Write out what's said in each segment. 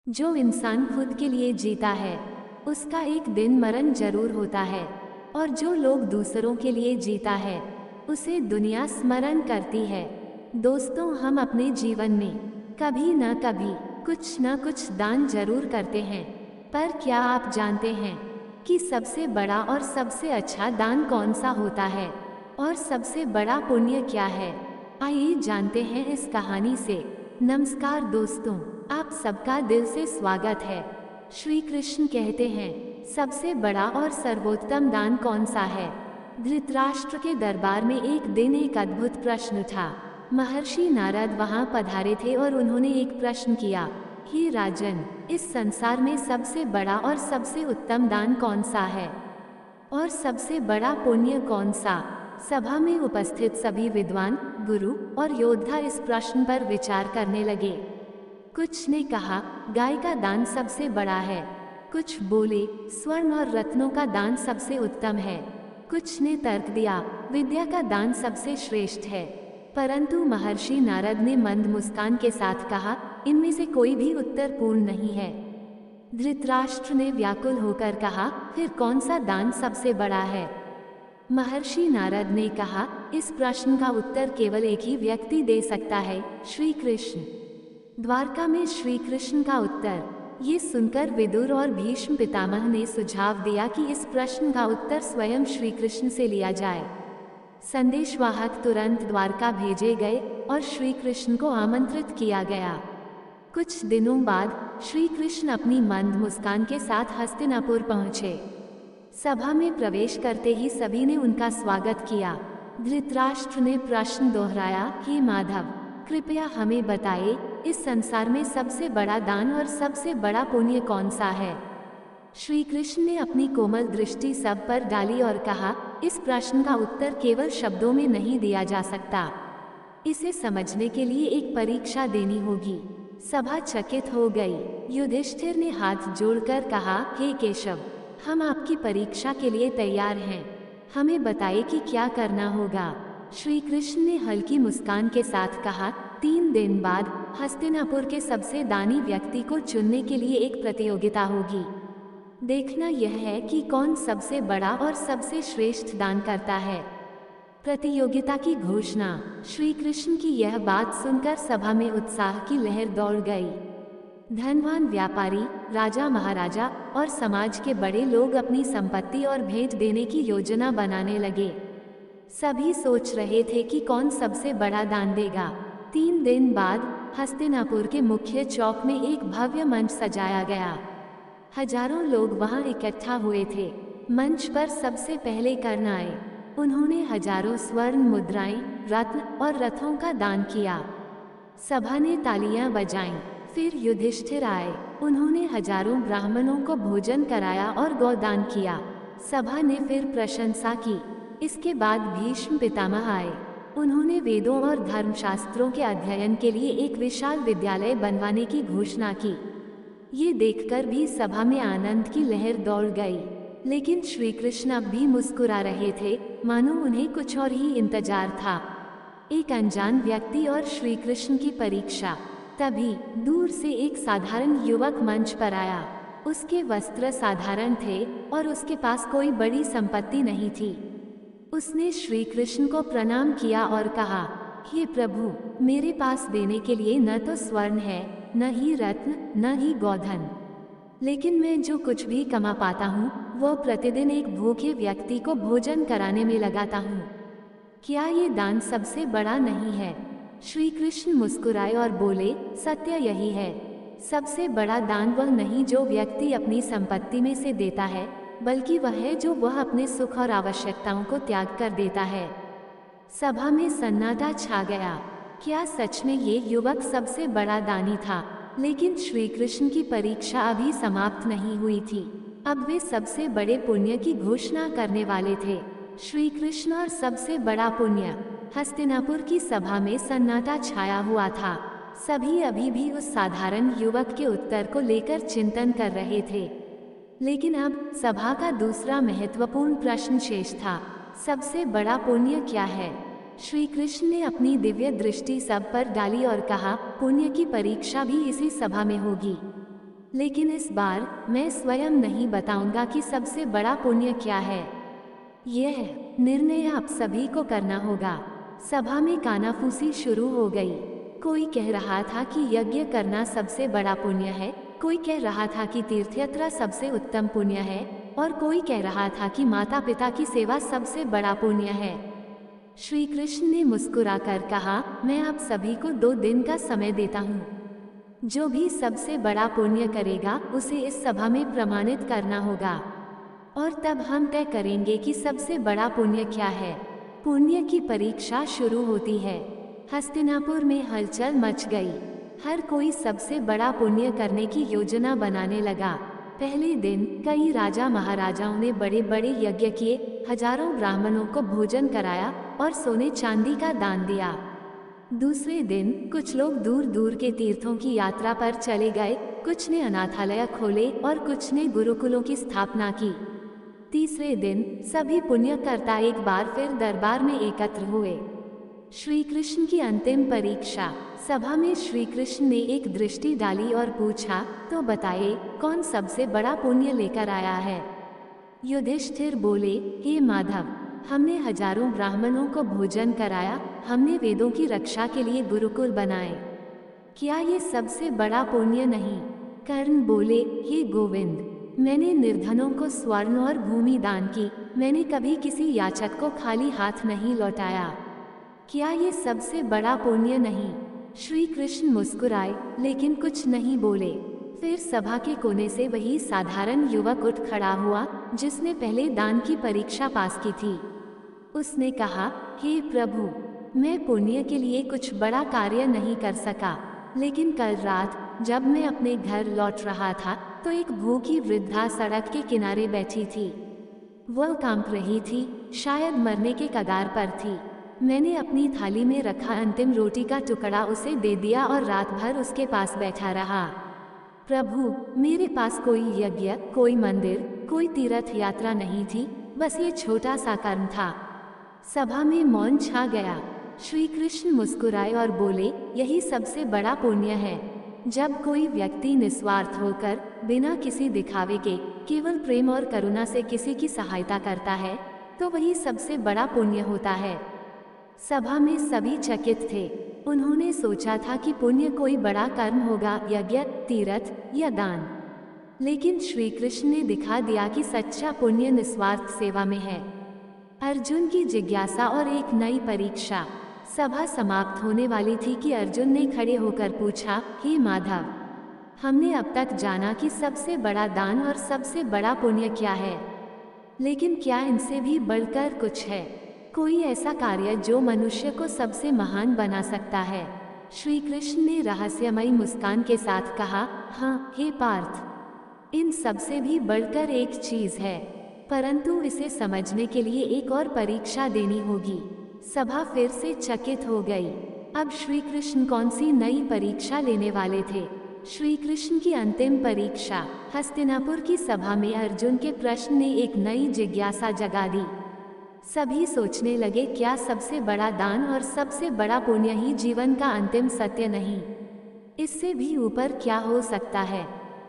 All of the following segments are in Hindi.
जो इंसान खुद के लिए जीता है उसका एक दिन मरण जरूर होता है, और जो लोग दूसरों के लिए जीता है उसे दुनिया स्मरण करती है। दोस्तों, हम अपने जीवन में कभी न कभी कुछ न कुछ दान जरूर करते हैं, पर क्या आप जानते हैं कि सबसे बड़ा और सबसे अच्छा दान कौन सा होता है और सबसे बड़ा पुण्य क्या है? आइए जानते हैं इस कहानी से। नमस्कार दोस्तों, आप सबका दिल से स्वागत है। श्री कृष्ण कहते हैं, सबसे बड़ा और सर्वोत्तम दान कौन सा है? धृतराष्ट्र के दरबार में एक दिन एक अद्भुत प्रश्न था। महर्षि नारद वहां पधारे थे और उन्होंने एक प्रश्न किया, हे राजन, इस संसार में सबसे बड़ा और सबसे उत्तम दान कौन सा है और सबसे बड़ा पुण्य कौन सा? सभा में उपस्थित सभी विद्वान, गुरु और योद्धा इस प्रश्न पर विचार करने लगे। कुछ ने कहा, गाय का दान सबसे बड़ा है। कुछ बोले, स्वर्ण और रत्नों का दान सबसे उत्तम है। कुछ ने तर्क दिया, विद्या का दान सबसे श्रेष्ठ है। परंतु महर्षि नारद ने मंद मुस्कान के साथ कहा, इनमें से कोई भी उत्तर पूर्ण नहीं है। धृतराष्ट्र ने व्याकुल होकर कहा, फिर कौन सा दान सबसे बड़ा है? महर्षि नारद ने कहा, इस प्रश्न का उत्तर केवल एक ही व्यक्ति दे सकता है, श्री कृष्ण। द्वारका में श्री कृष्ण का उत्तर। ये सुनकर विदुर और भीष्म पितामह ने सुझाव दिया कि इस प्रश्न का उत्तर स्वयं श्री कृष्ण से लिया जाए। संदेशवाहक तुरंत द्वारका भेजे गए और श्री कृष्ण को आमंत्रित किया गया। कुछ दिनों बाद श्री कृष्ण अपनी मंद मुस्कान के साथ हस्तिनापुर पहुँचे। सभा में प्रवेश करते ही सभी ने उनका स्वागत किया। धृतराष्ट्र ने प्रश्न दोहराया, हे माधव, कृपया हमें बताइए, इस संसार में सबसे बड़ा दान और सबसे बड़ा पुण्य कौन सा है? श्री कृष्ण ने अपनी कोमल दृष्टि सब पर डाली और कहा, इस प्रश्न का उत्तर केवल शब्दों में नहीं दिया जा सकता। इसे समझने के लिए एक परीक्षा देनी होगी। सभा चकित हो गई। युधिष्ठिर ने हाथ जोड़कर कहा, हे केशव, हम आपकी परीक्षा के लिए तैयार हैं। हमें बताइए कि क्या करना होगा। श्री कृष्ण ने हल्की मुस्कान के साथ कहा, 3 दिन बाद हस्तिनापुर के सबसे दानी व्यक्ति को चुनने के लिए एक प्रतियोगिता होगी। देखना यह है कि कौन सबसे बड़ा और सबसे श्रेष्ठ दान करता है। प्रतियोगिता की घोषणा। श्री कृष्ण की यह बात सुनकर सभा में उत्साह की लहर दौड़ गई। धनवान व्यापारी, राजा महाराजा और समाज के बड़े लोग अपनी संपत्ति और भेंट देने की योजना बनाने लगे। सभी सोच रहे थे कि कौन सबसे बड़ा दान देगा। 3 दिन बाद हस्तिनापुर के मुख्य चौक में एक भव्य मंच सजाया गया। हजारों लोग वहां इकट्ठा हुए थे। मंच पर सबसे पहले कर्ण आए। उन्होंने हजारों स्वर्ण मुद्राएं, रत्न और रथों का दान किया। सभा ने तालियां बजाईं। फिर युधिष्ठिर आए। उन्होंने हजारों ब्राह्मणों को भोजन कराया और गोदान किया। सभा ने फिर प्रशंसा की। इसके बाद भीष्म पितामह आए। उन्होंने वेदों और धर्मशास्त्रों के अध्ययन के लिए एक विशाल विद्यालय बनवाने की घोषणा की। ये देखकर भी सभा में आनंद की लहर दौड़ गई। लेकिन श्री कृष्ण अब भी मुस्कुरा रहे थे, मानो उन्हें कुछ और ही इंतजार था। एक अनजान व्यक्ति और श्री कृष्ण की परीक्षा। तभी दूर से एक साधारण युवक मंच पर आया। उसके वस्त्र साधारण थे और उसके पास कोई बड़ी संपत्ति नहीं थी। उसने श्री कृष्ण को प्रणाम किया और कहा, हे प्रभु, मेरे पास देने के लिए न तो स्वर्ण है, न ही रत्न, न ही गोधन, लेकिन मैं जो कुछ भी कमा पाता हूँ वो प्रतिदिन एक भूखे व्यक्ति को भोजन कराने में लगाता हूँ। क्या ये दान सबसे बड़ा नहीं है? श्री कृष्ण मुस्कुराए और बोले, सत्य यही है। सबसे बड़ा दान वह नहीं जो व्यक्ति अपनी संपत्ति में से देता है, बल्कि वह है जो वह अपने सुख और आवश्यकताओं को त्याग कर देता है। सभा में सन्नाटा छा गया। क्या सच में ये युवक सबसे बड़ा दानी था? लेकिन श्री कृष्ण की परीक्षा अभी समाप्त नहीं हुई थी। अब वे सबसे बड़े पुण्य की घोषणा करने वाले थे। श्री कृष्ण और सबसे बड़ा पुण्य। हस्तिनापुर की सभा में सन्नाटा छाया हुआ था। सभी अभी भी उस साधारण युवक के उत्तर को लेकर चिंतन कर रहे थे। लेकिन अब सभा का दूसरा महत्वपूर्ण प्रश्न शेष था, सबसे बड़ा पुण्य क्या है? श्री कृष्ण ने अपनी दिव्य दृष्टि सब पर डाली और कहा, पुण्य की परीक्षा भी इसी सभा में होगी। लेकिन इस बार मैं स्वयं नहीं बताऊंगा कि सबसे बड़ा पुण्य क्या है। यह निर्णय आप सभी को करना होगा। सभा में कानाफूसी शुरू हो गई। कोई कह रहा था कि यज्ञ करना सबसे बड़ा पुण्य है, कोई कह रहा था कि तीर्थयात्रा सबसे उत्तम पुण्य है, और कोई कह रहा था कि माता पिता की सेवा सबसे बड़ा पुण्य है। श्री कृष्ण ने मुस्कुराकर कहा, मैं आप सभी को 2 दिन का समय देता हूँ। जो भी सबसे बड़ा पुण्य करेगा उसे इस सभा में प्रमाणित करना होगा, और तब हम तय करेंगे कि सबसे बड़ा पुण्य क्या है। पुण्य की परीक्षा शुरू होती है। हस्तिनापुर में हलचल मच गई। हर कोई सबसे बड़ा पुण्य करने की योजना बनाने लगा। पहले दिन कई राजा महाराजाओं ने बड़े बड़े यज्ञ किए, हजारों ब्राह्मणों को भोजन कराया और सोने चांदी का दान दिया। दूसरे दिन कुछ लोग दूर दूर के तीर्थों की यात्रा पर चले गए, कुछ ने अनाथालय खोले और कुछ ने गुरुकुलों की स्थापना की। तीसरे दिन सभी पुण्यकर्ता एक बार फिर दरबार में एकत्र हुए। श्री कृष्ण की अंतिम परीक्षा। सभा में श्री कृष्ण ने एक दृष्टि डाली और पूछा, तो बताइए कौन सबसे बड़ा पुण्य लेकर आया है। युधिष्ठिर बोले, हे माधव, हमने हजारों ब्राह्मणों को भोजन कराया, हमने वेदों की रक्षा के लिए गुरुकुल बनाए, क्या ये सबसे बड़ा पुण्य नहीं। कर्ण बोले, हे गोविंद, मैंने निर्धनों को स्वर्ण और भूमि दान की, मैंने कभी किसी याचक को खाली हाथ नहीं लौटाया, क्या ये सबसे बड़ा पुण्य नहीं। श्री कृष्ण मुस्कुराए लेकिन कुछ नहीं बोले। फिर सभा के कोने से वही साधारण युवक उठ खड़ा हुआ जिसने पहले दान की परीक्षा पास की थी। उसने कहा, हे प्रभु, मैं पुण्य के लिए कुछ बड़ा कार्य नहीं कर सका, लेकिन कल रात जब मैं अपने घर लौट रहा था तो एक भूखी वृद्धा सड़क के किनारे बैठी थी। वह कांप रही थी, शायद मरने के कगार पर थी। मैंने अपनी थाली में रखा अंतिम रोटी का टुकड़ा उसे दे दिया और रात भर उसके पास बैठा रहा। प्रभु, मेरे पास कोई यज्ञ, कोई मंदिर, कोई तीर्थ यात्रा नहीं थी, बस ये छोटा सा कर्म था। सभा में मौन छा गया। श्री कृष्ण मुस्कुराए और बोले, यही सबसे बड़ा पुण्य है। जब कोई व्यक्ति निस्वार्थ होकर बिना किसी दिखावे के केवल प्रेम और करुणा से किसी की सहायता करता है तो वही सबसे बड़ा पुण्य होता है। सभा में सभी चकित थे। उन्होंने सोचा था कि पुण्य कोई बड़ा कर्म होगा, यज्ञ, तीर्थ या दान, लेकिन श्री कृष्ण ने दिखा दिया कि सच्चा पुण्य निस्वार्थ सेवा में है। अर्जुन की जिज्ञासा और एक नई परीक्षा। सभा समाप्त होने वाली थी कि अर्जुन ने खड़े होकर पूछा, हे माधव, हमने अब तक जाना कि सबसे बड़ा दान और सबसे बड़ा पुण्य क्या है, लेकिन क्या इनसे भी बढ़कर कुछ है? कोई ऐसा कार्य जो मनुष्य को सबसे महान बना सकता है? श्री कृष्ण ने रहस्यमयी मुस्कान के साथ कहा, हाँ हे पार्थ, इन सबसे भी बढ़कर एक चीज है, परंतु इसे समझने के लिए एक और परीक्षा देनी होगी। सभा फिर से चकित हो गई। अब श्री कृष्ण कौन सी नई परीक्षा लेने वाले थे? श्री कृष्ण की अंतिम परीक्षा। हस्तिनापुर की सभा में अर्जुन के प्रश्न ने एक नई जिज्ञासा जगा दी। सभी सोचने लगे, क्या सबसे बड़ा दान और सबसे बड़ा पुण्य ही जीवन का अंतिम सत्य नहीं? इससे भी ऊपर क्या हो सकता है?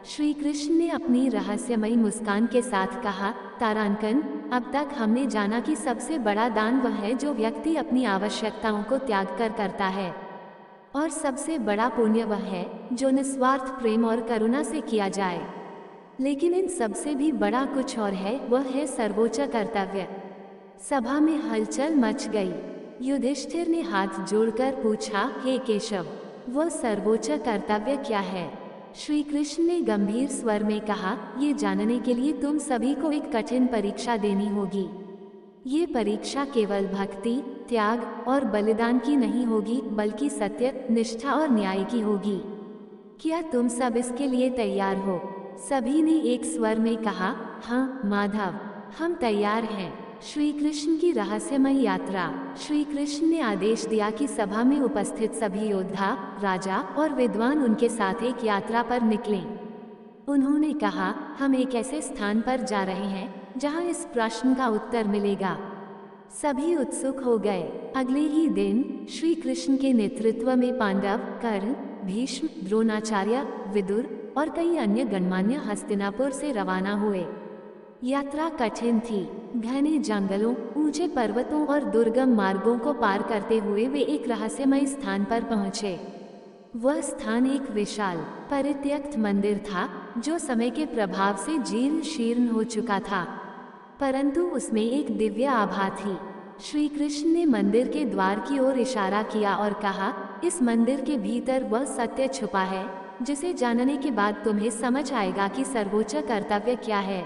श्री कृष्ण ने अपनी रहस्यमयी मुस्कान के साथ कहा, तारांकन, अब तक हमने जाना कि सबसे बड़ा दान वह है जो व्यक्ति अपनी आवश्यकताओं को त्याग कर करता है, और सबसे बड़ा पुण्य वह है जो निस्वार्थ प्रेम और करुणा से किया जाए। लेकिन इन सबसे भी बड़ा कुछ और है, वह है सर्वोच्च कर्तव्य। सभा में हलचल मच गई। युधिष्ठिर ने हाथ जोड़कर पूछा, हे केशव, वह सर्वोच्च कर्तव्य क्या है? श्री कृष्ण ने गंभीर स्वर में कहा, ये जानने के लिए तुम सभी को एक कठिन परीक्षा देनी होगी। ये परीक्षा केवल भक्ति, त्याग और बलिदान की नहीं होगी, बल्कि सत्य, निष्ठा और न्याय की होगी। क्या तुम सब इसके लिए तैयार हो? सभी ने एक स्वर में कहा, हाँ माधव, हम तैयार हैं। श्री कृष्ण की रहस्यमय यात्रा। श्री कृष्ण ने आदेश दिया कि सभा में उपस्थित सभी योद्धा, राजा और विद्वान उनके साथ एक यात्रा पर निकलें। उन्होंने कहा, हम एक ऐसे स्थान पर जा रहे हैं जहां इस प्रश्न का उत्तर मिलेगा। सभी उत्सुक हो गए। अगले ही दिन श्री कृष्ण के नेतृत्व में पांडव, कर्ण, भीष्म, द्रोणाचार्य, विदुर, और कई अन्य गणमान्य हस्तिनापुर से रवाना हुए। यात्रा कठिन थी। घने जंगलों, ऊंचे पर्वतों और दुर्गम मार्गों को पार करते हुए वे एक रहस्यमय स्थान पर पहुंचे। वह स्थान एक विशाल, परित्यक्त मंदिर था जो समय के प्रभाव से जीर्ण शीर्ण हो चुका था, परंतु उसमें एक दिव्य आभा थी। श्री कृष्ण ने मंदिर के द्वार की ओर इशारा किया और कहा, इस मंदिर के भीतर वह सत्य छुपा है जिसे जानने के बाद तुम्हें समझ आएगा कि सर्वोच्च कर्तव्य क्या है।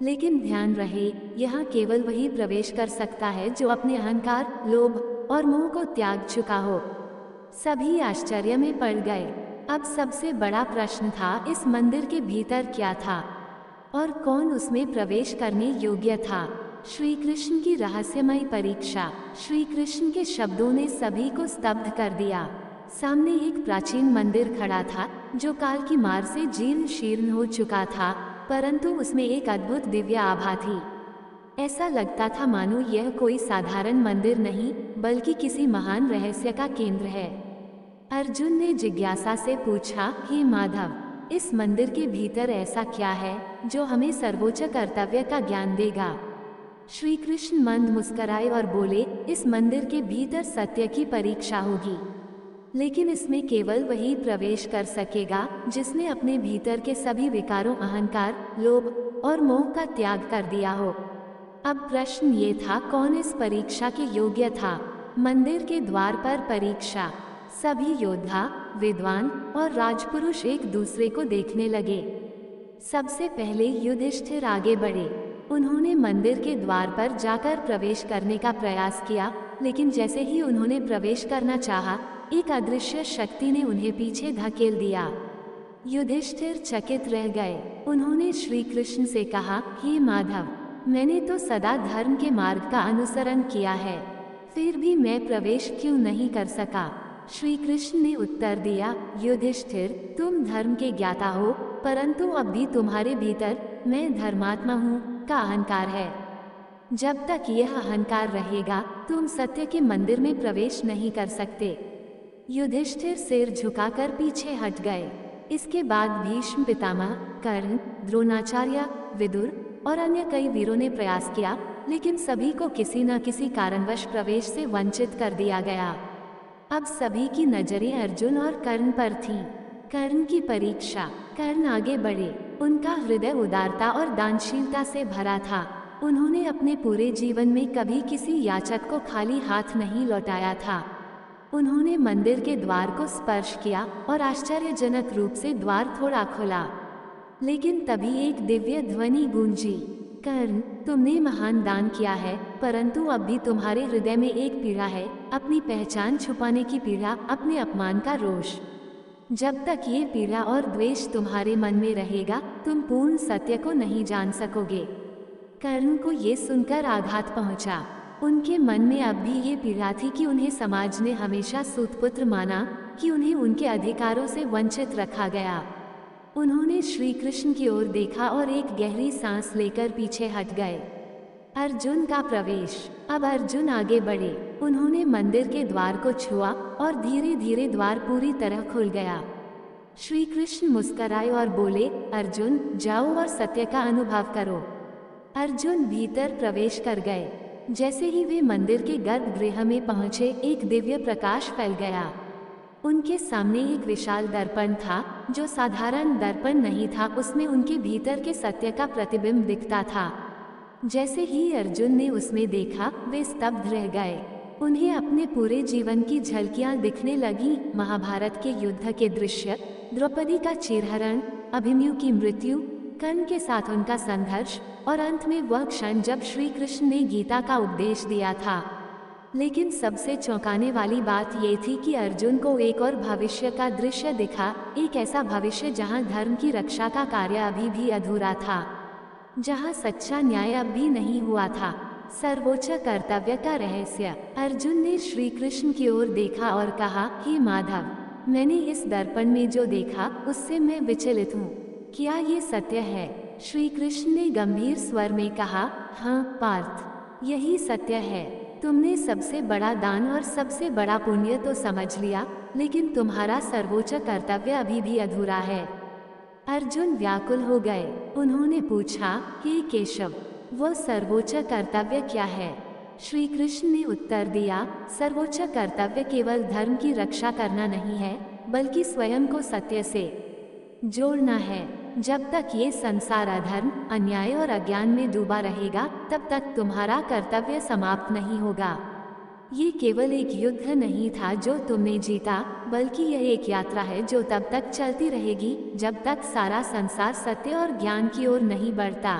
लेकिन ध्यान रहे, यहाँ केवल वही प्रवेश कर सकता है जो अपने अहंकार, लोभ और मोह को त्याग चुका हो। सभी आश्चर्य में पड़ गए। अब सबसे बड़ा प्रश्न था, इस मंदिर के भीतर क्या था और कौन उसमें प्रवेश करने योग्य था। श्री कृष्ण की रहस्यमय परीक्षा। श्री कृष्ण के शब्दों ने सभी को स्तब्ध कर दिया। सामने एक प्राचीन मंदिर खड़ा था जो काल की मार से जीर्ण शीर्ण हो चुका था, परंतु उसमें एक अद्भुत दिव्य आभा थी। ऐसा लगता था मानो यह कोई साधारण मंदिर नहीं बल्कि किसी महान रहस्य का केंद्र है। अर्जुन ने जिज्ञासा से पूछा, हे माधव, इस मंदिर के भीतर ऐसा क्या है जो हमें सर्वोच्च कर्तव्य का ज्ञान देगा। श्री कृष्ण मंद मुस्कुराए और बोले, इस मंदिर के भीतर सत्य की परीक्षा होगी, लेकिन इसमें केवल वही प्रवेश कर सकेगा जिसने अपने भीतर के सभी विकारों, अहंकार, लोभ और मोह का त्याग कर दिया हो। अब प्रश्न ये था, कौन इस परीक्षा के योग्य था। मंदिर के द्वार पर परीक्षा। सभी योद्धा, विद्वान और राजपुरुष एक दूसरे को देखने लगे। सबसे पहले युधिष्ठिर आगे बढ़े। उन्होंने मंदिर के द्वार पर जाकर प्रवेश करने का प्रयास किया, लेकिन जैसे ही उन्होंने प्रवेश करना चाहा, एक अदृश्य शक्ति ने उन्हें पीछे धकेल दिया। युधिष्ठिर चकित रह गए। उन्होंने श्री कृष्ण से कहा, हे माधव, मैंने तो सदा धर्म के मार्ग का अनुसरण किया है, फिर भी मैं प्रवेश क्यों नहीं कर सका। श्री कृष्ण ने उत्तर दिया, युधिष्ठिर, तुम धर्म के ज्ञाता हो, परंतु अब भी तुम्हारे भीतर मैं धर्मात्मा हूँ का अहंकार है। जब तक यह अहंकार रहेगा तुम सत्य के मंदिर में प्रवेश नहीं कर सकते। युधिष्ठिर सिर झुकाकर पीछे हट गए। इसके बाद भीष्म पितामह, कर्ण, द्रोणाचार्य, विदुर और अन्य कई वीरों ने प्रयास किया, लेकिन सभी को किसी न किसी कारणवश प्रवेश से वंचित कर दिया गया। अब सभी की नजरें अर्जुन और कर्ण पर थीं। कर्ण की परीक्षा। कर्ण आगे बढ़े। उनका हृदय उदारता और दानशीलता से भरा था। उन्होंने अपने पूरे जीवन में कभी किसी याचक को खाली हाथ नहीं लौटाया था। उन्होंने मंदिर के द्वार को स्पर्श किया और आश्चर्यजनक रूप से द्वार थोड़ा खुला, लेकिन तभी एक दिव्य ध्वनि गूंजी, कर्ण, तुमने महान दान किया है, परंतु अब भी तुम्हारे हृदय में एक पीड़ा है, अपनी पहचान छुपाने की पीड़ा, अपने अपमान का रोष। जब तक ये पीड़ा और द्वेष तुम्हारे मन में रहेगा, तुम पूर्ण सत्य को नहीं जान सकोगे। कर्ण को ये सुनकर आघात पहुंचा। उनके मन में अब भी ये पीड़ा थी कि उन्हें समाज ने हमेशा सूतपुत्र माना, कि उन्हें उनके अधिकारों से वंचित रखा गया। उन्होंने श्री कृष्ण की ओर देखा और एक गहरी सांस लेकर पीछे हट गए। अर्जुन का प्रवेश। अब अर्जुन आगे बढ़े। उन्होंने मंदिर के द्वार को छुआ और धीरे धीरे द्वार पूरी तरह खुल गया। श्री कृष्ण मुस्कुराए और बोले, अर्जुन, जाओ और सत्य का अनुभव करो। अर्जुन भीतर प्रवेश कर गए। जैसे ही वे मंदिर के गर्भगृह में पहुंचे, एक दिव्य प्रकाश फैल गया। उनके सामने एक विशाल दर्पण था, जो साधारण दर्पण नहीं था, उसमें उनके भीतर के सत्य का प्रतिबिंब दिखता था। जैसे ही अर्जुन ने उसमें देखा, वे स्तब्ध रह गए। उन्हें अपने पूरे जीवन की झलकियां दिखने लगी। महाभारत के युद्ध के दृश्य, द्रौपदी का चीरहरण, अभिमन्यु की मृत्यु, कर्ण के साथ उनका संघर्ष और अंत में वह क्षण जब श्री कृष्ण ने गीता का उपदेश दिया था। लेकिन सबसे चौंकाने वाली बात यह थी कि अर्जुन को एक और भविष्य का दृश्य दिखा, एक ऐसा भविष्य जहां धर्म की रक्षा का कार्य अभी भी अधूरा था, जहां सच्चा न्याय अब भी नहीं हुआ था, सर्वोच्च कर्तव्य का रहस्य। अर्जुन ने श्री कृष्ण की ओर देखा और कहा, हे माधव, मैंने इस दर्पण में जो देखा उससे मैं विचलित हूँ, क्या ये सत्य है? श्री कृष्ण ने गंभीर स्वर में कहा, हाँ पार्थ, यही सत्य है। तुमने सबसे बड़ा दान और सबसे बड़ा पुण्य तो समझ लिया, लेकिन तुम्हारा सर्वोच्च कर्तव्य अभी भी अधूरा है। अर्जुन व्याकुल हो गए। उन्होंने पूछा, हे केशव, वो सर्वोच्च कर्तव्य क्या है? श्री कृष्ण ने उत्तर दिया, सर्वोच्च कर्तव्य केवल धर्म की रक्षा करना नहीं है, बल्कि स्वयं को सत्य से जोड़ना है। जब तक ये संसार अधर्म, अन्याय और अज्ञान में डूबा रहेगा, तब तक तुम्हारा कर्तव्य समाप्त नहीं होगा। ये केवल एक युद्ध नहीं था जो तुमने जीता, बल्कि यह एक यात्रा है जो तब तक चलती रहेगी जब तक सारा संसार सत्य और ज्ञान की ओर नहीं बढ़ता।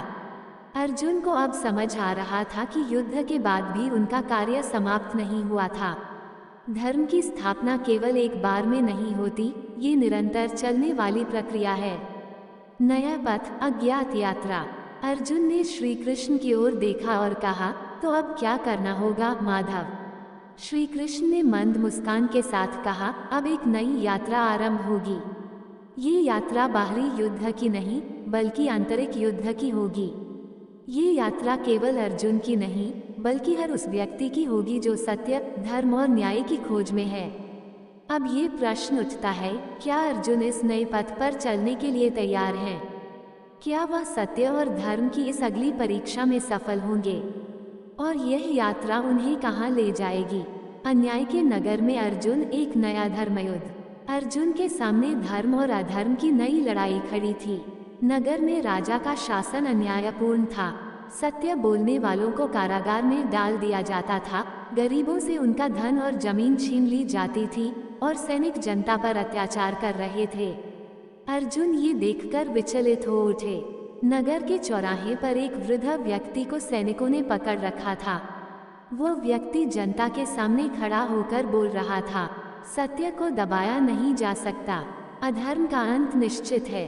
अर्जुन को अब समझ आ रहा था कि युद्ध के बाद भी उनका कार्य समाप्त नहीं हुआ था। धर्म की स्थापना केवल एक बार में नहीं होती, ये निरंतर चलने वाली प्रक्रिया है। नया पथ, अज्ञात यात्रा। अर्जुन ने श्री कृष्ण की ओर देखा और कहा, तो अब क्या करना होगा माधव? श्री कृष्ण ने मंद मुस्कान के साथ कहा, अब एक नई यात्रा आरंभ होगी। ये यात्रा बाहरी युद्ध की नहीं, बल्कि आंतरिक युद्ध की होगी। ये यात्रा केवल अर्जुन की नहीं, बल्कि हर उस व्यक्ति की होगी जो सत्य, धर्म और न्याय की खोज में है। अब ये प्रश्न उठता है, क्या अर्जुन इस नए पथ पर चलने के लिए तैयार हैं? क्या वह सत्य और धर्म की इस अगली परीक्षा में सफल होंगे? और यह यात्रा उन्हें कहाँ ले जाएगी? अन्याय के नगर में अर्जुन, एक नया धर्मयुद्ध। अर्जुन के सामने धर्म और अधर्म की नई लड़ाई खड़ी थी। नगर में राजा का शासन अन्यायपूर्ण था। सत्य बोलने वालों को कारागार में डाल दिया जाता था, गरीबों से उनका धन और जमीन छीन ली जाती थी, और सैनिक जनता पर अत्याचार कर रहे थे। अर्जुन ये देखकर विचलित हो उठे। नगर के चौराहे पर एक वृद्ध व्यक्ति को सैनिकों ने पकड़ रखा था। वो व्यक्ति जनता के सामने खड़ा होकर बोल रहा था, सत्य को दबाया नहीं जा सकता, अधर्म का अंत निश्चित है।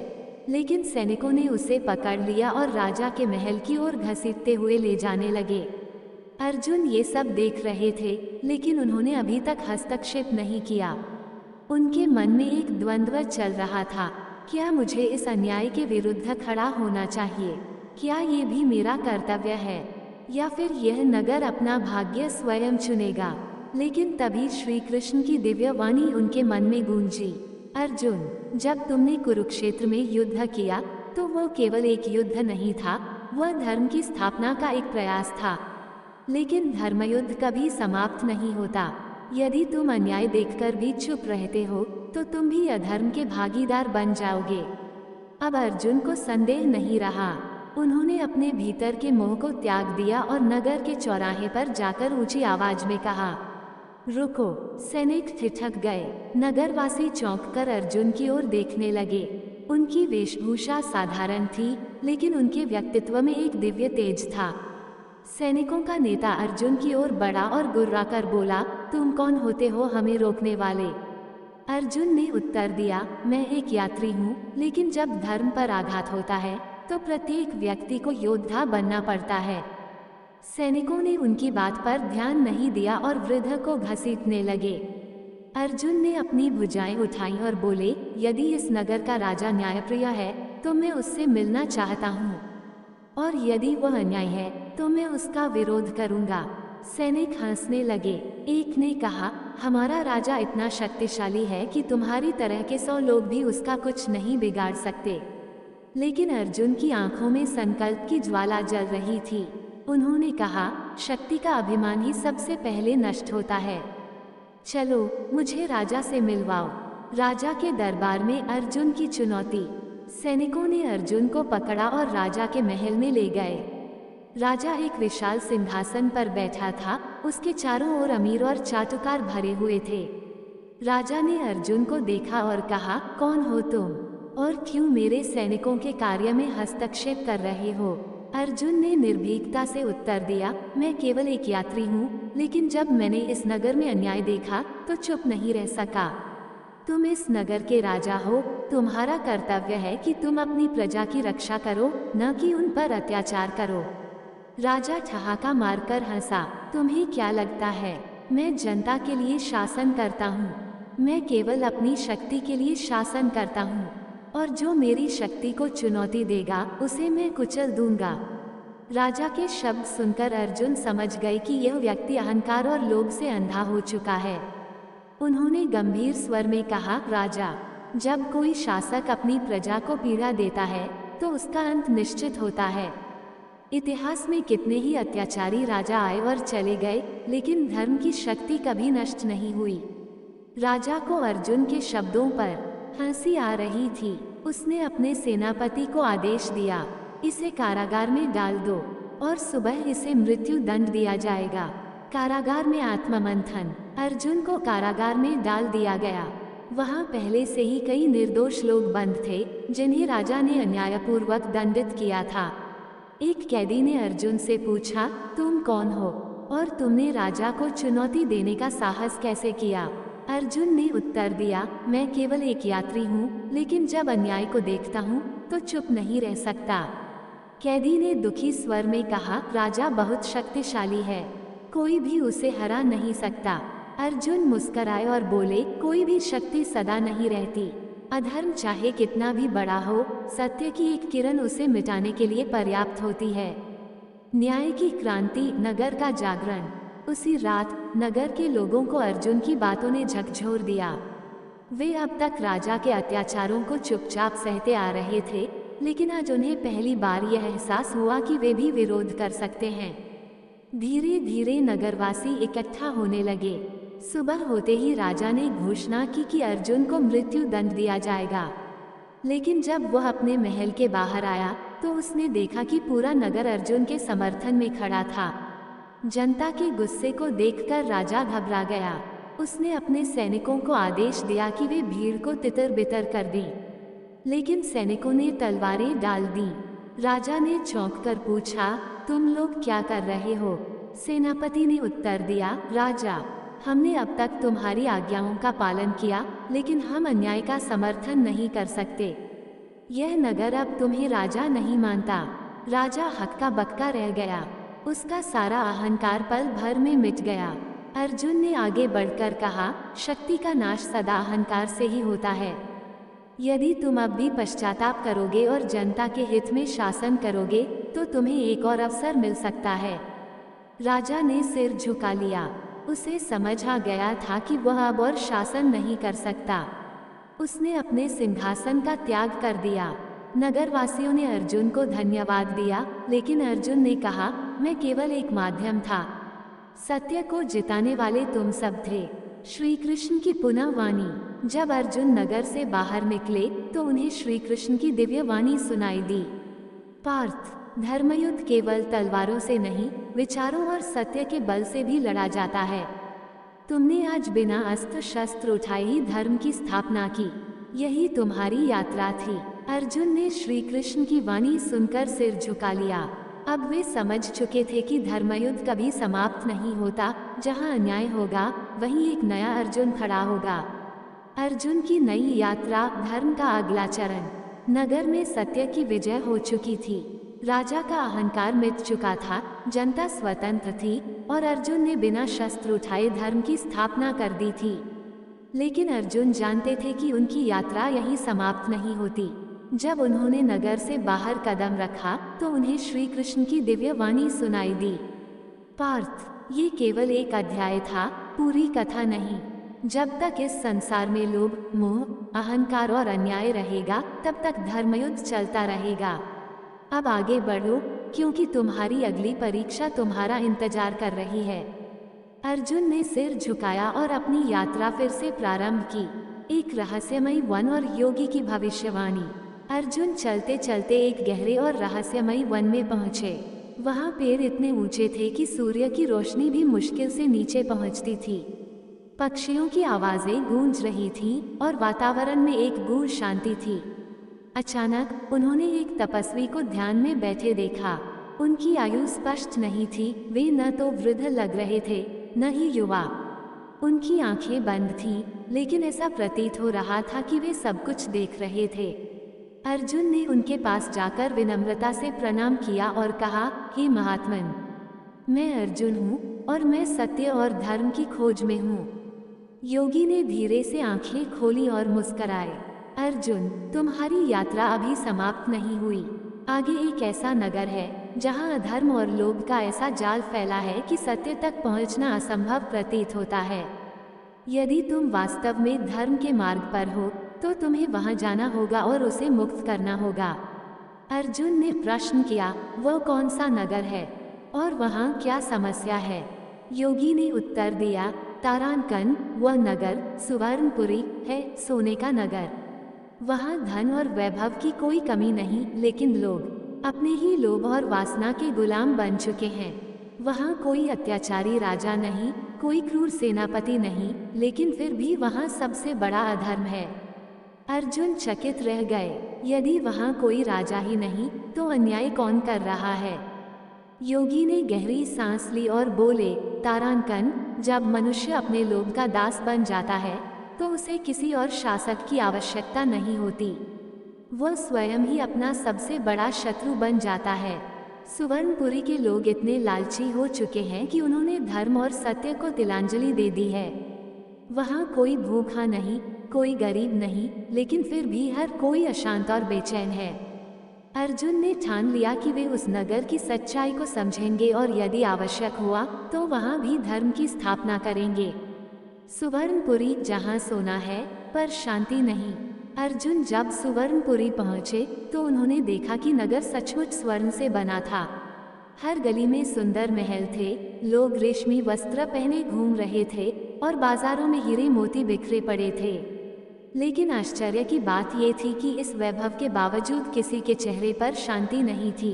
लेकिन सैनिकों ने उसे पकड़ लिया और राजा के महल की ओर घसीटते हुए ले जाने लगे। अर्जुन ये सब देख रहे थे, लेकिन उन्होंने अभी तक हस्तक्षेप नहीं किया। उनके मन में एक द्वंद्व चल रहा था, क्या मुझे इस अन्याय के विरुद्ध खड़ा होना चाहिए? क्या ये भी मेरा कर्तव्य है? या फिर यह नगर अपना भाग्य स्वयं चुनेगा? लेकिन तभी श्री कृष्ण की दिव्य वाणी उनके मन में गूंजी, अर्जुन, जब तुमने कुरुक्षेत्र में युद्ध किया तो वो केवल एक युद्ध नहीं था, वह धर्म की स्थापना का एक प्रयास था। लेकिन धर्मयुद्ध कभी समाप्त नहीं होता। यदि तुम अन्याय देखकर भी चुप रहते हो तो तुम भी अधर्म के भागीदार बन जाओगे। अब अर्जुन को संदेह नहीं रहा। उन्होंने अपने भीतर के मोह को त्याग दिया और नगर के चौराहे पर जाकर ऊंची आवाज में कहा, रुको। सैनिक ठिठक गए। नगरवासी चौंककर अर्जुन की ओर देखने लगे। उनकी वेशभूषा साधारण थी, लेकिन उनके व्यक्तित्व में एक दिव्य तेज था। सैनिकों का नेता अर्जुन की ओर बढ़ा और गुर्राकर बोला, तुम कौन होते हो हमें रोकने वाले? अर्जुन ने उत्तर दिया, मैं एक यात्री हूँ, लेकिन जब धर्म पर आघात होता है तो प्रत्येक व्यक्ति को योद्धा बनना पड़ता है। सैनिकों ने उनकी बात पर ध्यान नहीं दिया और वृद्ध को घसीटने लगे। अर्जुन ने अपनी भुजाएं उठाई और बोले, यदि इस नगर का राजा न्यायप्रिय है तो मैं उससे मिलना चाहता हूँ, और यदि वह अन्याय है तो मैं उसका विरोध करूँगा। सैनिक हंसने लगे। एक ने कहा, हमारा राजा इतना शक्तिशाली है कि तुम्हारी तरह के 100 लोग भी उसका कुछ नहीं बिगाड़ सकते। लेकिन अर्जुन की आंखों में संकल्प की ज्वाला जल रही थी। उन्होंने कहा, शक्ति का अभिमान ही सबसे पहले नष्ट होता है। चलो मुझे राजा से मिलवाओ। राजा के दरबार में अर्जुन की चुनौती। सैनिकों ने अर्जुन को पकड़ा और राजा के महल में ले गए। राजा एक विशाल सिंहासन पर बैठा था। उसके चारों ओर अमीर और चाटुकार भरे हुए थे। राजा ने अर्जुन को देखा और कहा, कौन हो तुम और क्यों मेरे सैनिकों के कार्य में हस्तक्षेप कर रहे हो? अर्जुन ने निर्भीकता से उत्तर दिया, मैं केवल एक यात्री हूँ, लेकिन जब मैंने इस नगर में अन्याय देखा तो चुप नहीं रह सका। तुम इस नगर के राजा हो, तुम्हारा कर्तव्य है कि तुम अपनी प्रजा की रक्षा करो, न कि उन पर अत्याचार करो। राजा ठहाका मारकर हंसा, तुम्हें क्या लगता है मैं जनता के लिए शासन करता हूँ? मैं केवल अपनी शक्ति के लिए शासन करता हूँ, और जो मेरी शक्ति को चुनौती देगा उसे मैं कुचल दूंगा। राजा के शब्द सुनकर अर्जुन समझ गए कि यह व्यक्ति अहंकार और लोभ से अंधा हो चुका है। उन्होंने गंभीर स्वर में कहा, राजा, जब कोई शासक अपनी प्रजा को पीड़ा देता है तो उसका अंत निश्चित होता है। इतिहास में कितने ही अत्याचारी राजा आए और चले गए, लेकिन धर्म की शक्ति कभी नष्ट नहीं हुई। राजा को अर्जुन के शब्दों पर हंसी आ रही थी। उसने अपने सेनापति को आदेश दिया, इसे कारागार में डाल दो और सुबह इसे मृत्यु दंड दिया जाएगा। कारागार में आत्ममंथन। अर्जुन को कारागार में डाल दिया गया। वहां पहले से ही कई निर्दोष लोग बंद थे जिन्हें राजा ने अन्यायपूर्वक दंडित किया था। एक कैदी ने अर्जुन से पूछा, तुम कौन हो और तुमने राजा को चुनौती देने का साहस कैसे किया? अर्जुन ने उत्तर दिया, मैं केवल एक यात्री हूँ, लेकिन जब अन्याय को देखता हूँ तो चुप नहीं रह सकता। कैदी ने दुखी स्वर में कहा, राजा बहुत शक्तिशाली है, कोई भी उसे हरा नहीं सकता। अर्जुन मुस्कराए और बोले, कोई भी शक्ति सदा नहीं रहती। अधर्म चाहे कितना भी बड़ा हो, सत्य की एक किरण उसे मिटाने के लिए पर्याप्त होती है। न्याय की क्रांति, नगर का जागरण। उसी रात नगर के लोगों को अर्जुन की बातों ने झकझोर दिया। वे अब तक राजा के अत्याचारों को चुपचाप सहते आ रहे थे, लेकिन आज उन्हें पहली बार यह एहसास हुआ कि वे भी विरोध कर सकते हैं। धीरे धीरे नगरवासी इकट्ठा होने लगे। सुबह होते ही राजा ने घोषणा की कि अर्जुन को मृत्यु दंड दिया जाएगा। लेकिन जब वह अपने महल के बाहर आया तो उसने देखा कि पूरा नगर अर्जुन के समर्थन में खड़ा था। जनता के गुस्से को देखकर राजा घबरा गया। उसने अपने सैनिकों को आदेश दिया कि वे भीड़ को तितर-बितर कर दें, लेकिन सैनिकों ने तलवारें डाल दी। राजा ने चौंक कर पूछा, तुम लोग क्या कर रहे हो? सेनापति ने उत्तर दिया, राजा, हमने अब तक तुम्हारी आज्ञाओं का पालन किया, लेकिन हम अन्याय का समर्थन नहीं कर सकते। यह नगर अब तुम्हें राजा नहीं मानता। राजा हक्का बक्का रह गया। उसका सारा अहंकार पल भर में मिट गया। अर्जुन ने आगे बढ़कर कहा, शक्ति का नाश सदा अहंकार से ही होता है। यदि तुम अब भी पश्चाताप करोगे और जनता के हित में शासन करोगे तो तुम्हें एक और अवसर मिल सकता है। राजा ने सिर झुका लिया। उसे समझ आ गया था कि वह अब और शासन नहीं कर सकता। उसने अपने सिंहासन का त्याग कर दिया। नगरवासियों ने अर्जुन को धन्यवाद दिया, लेकिन अर्जुन ने कहा, मैं केवल एक माध्यम था। सत्य को जिताने वाले तुम सब थे। श्री कृष्ण की पुनः वाणी। जब अर्जुन नगर से बाहर निकले तो उन्हें श्री कृष्ण की दिव्य वाणी सुनाई दी। पार्थ, धर्मयुद्ध केवल तलवारों से नहीं, विचारों और सत्य के बल से भी लड़ा जाता है। तुमने आज बिना अस्त्र शस्त्र उठाए ही धर्म की स्थापना की। यही तुम्हारी यात्रा थी। अर्जुन ने श्री कृष्ण की वाणी सुनकर सिर झुका लिया। अब वे समझ चुके थे कि धर्मयुद्ध कभी समाप्त नहीं होता। जहां अन्याय होगा वहीं एक नया अर्जुन खड़ा होगा। अर्जुन की नई यात्रा, धर्म का अगला चरण। नगर में सत्य की विजय हो चुकी थी। राजा का अहंकार मिट चुका था, जनता स्वतंत्र थी और अर्जुन ने बिना शस्त्र उठाए धर्म की स्थापना कर दी थी। लेकिन अर्जुन जानते थे कि उनकी यात्रा यहीं समाप्त नहीं होती। जब उन्होंने नगर से बाहर कदम रखा तो उन्हें श्री कृष्ण की दिव्य वाणी सुनाई दी। पार्थ, ये केवल एक अध्याय था, पूरी कथा नहीं। जब तक इस संसार में लोभ, मोह, अहंकार और अन्याय रहेगा, तब तक धर्मयुद्ध चलता रहेगा। अब आगे बढ़ो, क्योंकि तुम्हारी अगली परीक्षा तुम्हारा इंतजार कर रही है। अर्जुन ने सिर झुकाया और अपनी यात्रा फिर से प्रारंभ की। एक रहस्यमयी वन और योगी की भविष्यवाणी। अर्जुन चलते चलते एक गहरे और रहस्यमयी वन में पहुँचे। वहाँ पेड़ इतने ऊंचे थे कि सूर्य की रोशनी भी मुश्किल से नीचे पहुँचती थी। पक्षियों की आवाज़ें गूंज रही थीं और वातावरण में एक गूढ़ शांति थी। अचानक उन्होंने एक तपस्वी को ध्यान में बैठे देखा। उनकी आयु स्पष्ट नहीं थी, वे न तो वृद्ध लग रहे थे न ही युवा। उनकी आंखें बंद थीं, लेकिन ऐसा प्रतीत हो रहा था कि वे सब कुछ देख रहे थे। अर्जुन ने उनके पास जाकर विनम्रता से प्रणाम किया और कहा, हे महात्मन, मैं अर्जुन हूँ और मैं सत्य और धर्म की खोज में हूँ। योगी ने धीरे से आंखें खोली और मुस्कराए। अर्जुन, तुम्हारी यात्रा अभी समाप्त नहीं हुई। आगे एक ऐसा नगर है जहाँ अधर्म और लोभ का ऐसा जाल फैला है कि सत्य तक पहुँचना असंभव प्रतीत होता है। यदि तुम वास्तव में धर्म के मार्ग पर हो तो तुम्हें वहां जाना होगा और उसे मुक्त करना होगा। अर्जुन ने प्रश्न किया, वह कौन सा नगर है और वहां क्या समस्या है? योगी ने उत्तर दिया, तारानकन वह नगर सुवर्णपुरी है, सोने का नगर। वहां धन और वैभव की कोई कमी नहीं, लेकिन लोग अपने ही लोभ और वासना के गुलाम बन चुके हैं। वहां कोई अत्याचारी राजा नहीं, कोई क्रूर सेनापति नहीं, लेकिन फिर भी वहां सबसे बड़ा अधर्म है। अर्जुन चकित रह गए, यदि वहां कोई राजा ही नहीं तो अन्याय कौन कर रहा है? योगी ने गहरी सांस ली और बोले, तारानकन, जब मनुष्य अपने लोभ का दास बन जाता है तो उसे किसी और शासक की आवश्यकता नहीं होती। वह स्वयं ही अपना सबसे बड़ा शत्रु बन जाता है। सुवर्णपुरी के लोग इतने लालची हो चुके हैं कि उन्होंने धर्म और सत्य को तिलांजलि दे दी है। वहाँ कोई भूखा नहीं, कोई गरीब नहीं, लेकिन फिर भी हर कोई अशांत और बेचैन है। अर्जुन ने ठान लिया कि वे उस नगर की सच्चाई को समझेंगे और यदि आवश्यक हुआ तो वहाँ भी धर्म की स्थापना करेंगे। सुवर्णपुरी जहाँ सोना है पर शांति नहीं। अर्जुन जब सुवर्णपुरी पहुँचे तो उन्होंने देखा कि नगर सचमुच स्वर्ण से बना था। हर गली में सुंदर महल थे, लोग रेशमी वस्त्र पहने घूम रहे थे और बाजारों में हीरे मोती बिखरे पड़े थे। लेकिन आश्चर्य की बात ये थी कि इस वैभव के बावजूद किसी के चेहरे पर शांति नहीं थी।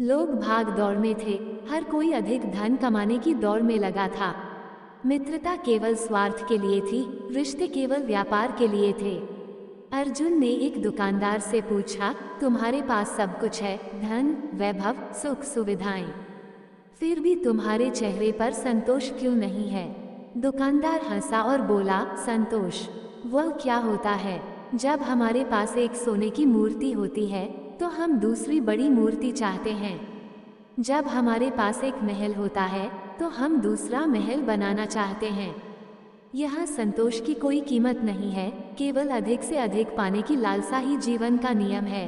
लोग भाग दौड़ में थे, हर कोई अधिक धन कमाने की दौड़ में लगा था। मित्रता केवल स्वार्थ के लिए थी, रिश्ते केवल व्यापार के लिए थे। अर्जुन ने एक दुकानदार से पूछा, तुम्हारे पास सब कुछ है, धन, वैभव, सुख सुविधाएं, फिर भी तुम्हारे चेहरे पर संतोष क्यों नहीं है? दुकानदार हंसा और बोला, संतोष वह क्या होता है? जब हमारे पास एक सोने की मूर्ति होती है तो हम दूसरी बड़ी मूर्ति चाहते हैं। जब हमारे पास एक महल होता है तो हम दूसरा महल बनाना चाहते हैं। यहाँ संतोष की कोई कीमत नहीं है, केवल अधिक से अधिक पाने की लालसा ही जीवन का नियम है।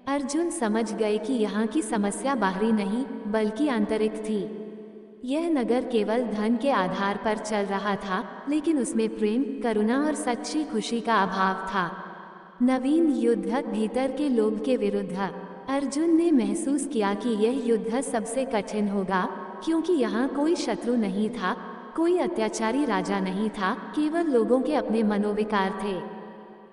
अर्जुन समझ गए कि यहाँ की समस्या बाहरी नहीं बल्कि आंतरिक थी। यह नगर केवल धन के आधार पर चल रहा था, लेकिन उसमें प्रेम, करुणा और सच्ची खुशी का अभाव था। नवीन युद्ध भीतर के लोभ के विरुद्ध। अर्जुन ने महसूस किया कि यह युद्ध सबसे कठिन होगा, क्योंकि यहाँ कोई शत्रु नहीं था, कोई अत्याचारी राजा नहीं था, केवल लोगों के अपने मनोविकार थे।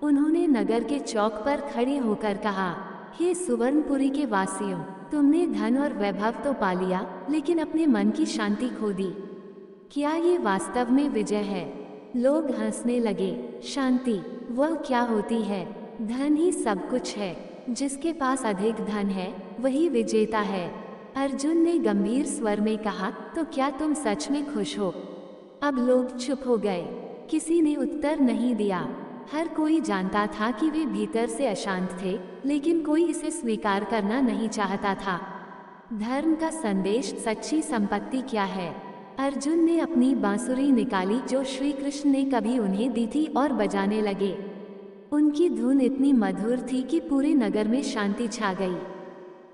उन्होंने नगर के चौक पर खड़े होकर कहा, हे सुवर्णपुरी के वासियों, तुमने धन और वैभव तो पा लिया, लेकिन अपने मन की शांति खो दी। क्या ये वास्तव में विजय है? लोग हंसने लगे। शांति वह क्या होती है? धन ही सब कुछ है। जिसके पास अधिक धन है वही विजेता है। अर्जुन ने गंभीर स्वर में कहा, तो क्या तुम सच में खुश हो? अब लोग चुप हो गए, किसी ने उत्तर नहीं दिया। हर कोई जानता था कि वे भीतर से अशांत थे, लेकिन कोई इसे स्वीकार करना नहीं चाहता था। धर्म का संदेश, सच्ची संपत्ति क्या है? अर्जुन ने अपनी बांसुरी निकाली जो श्री कृष्ण ने कभी उन्हें दी थी और बजाने लगे। उनकी धुन इतनी मधुर थी कि पूरे नगर में शांति छा गई।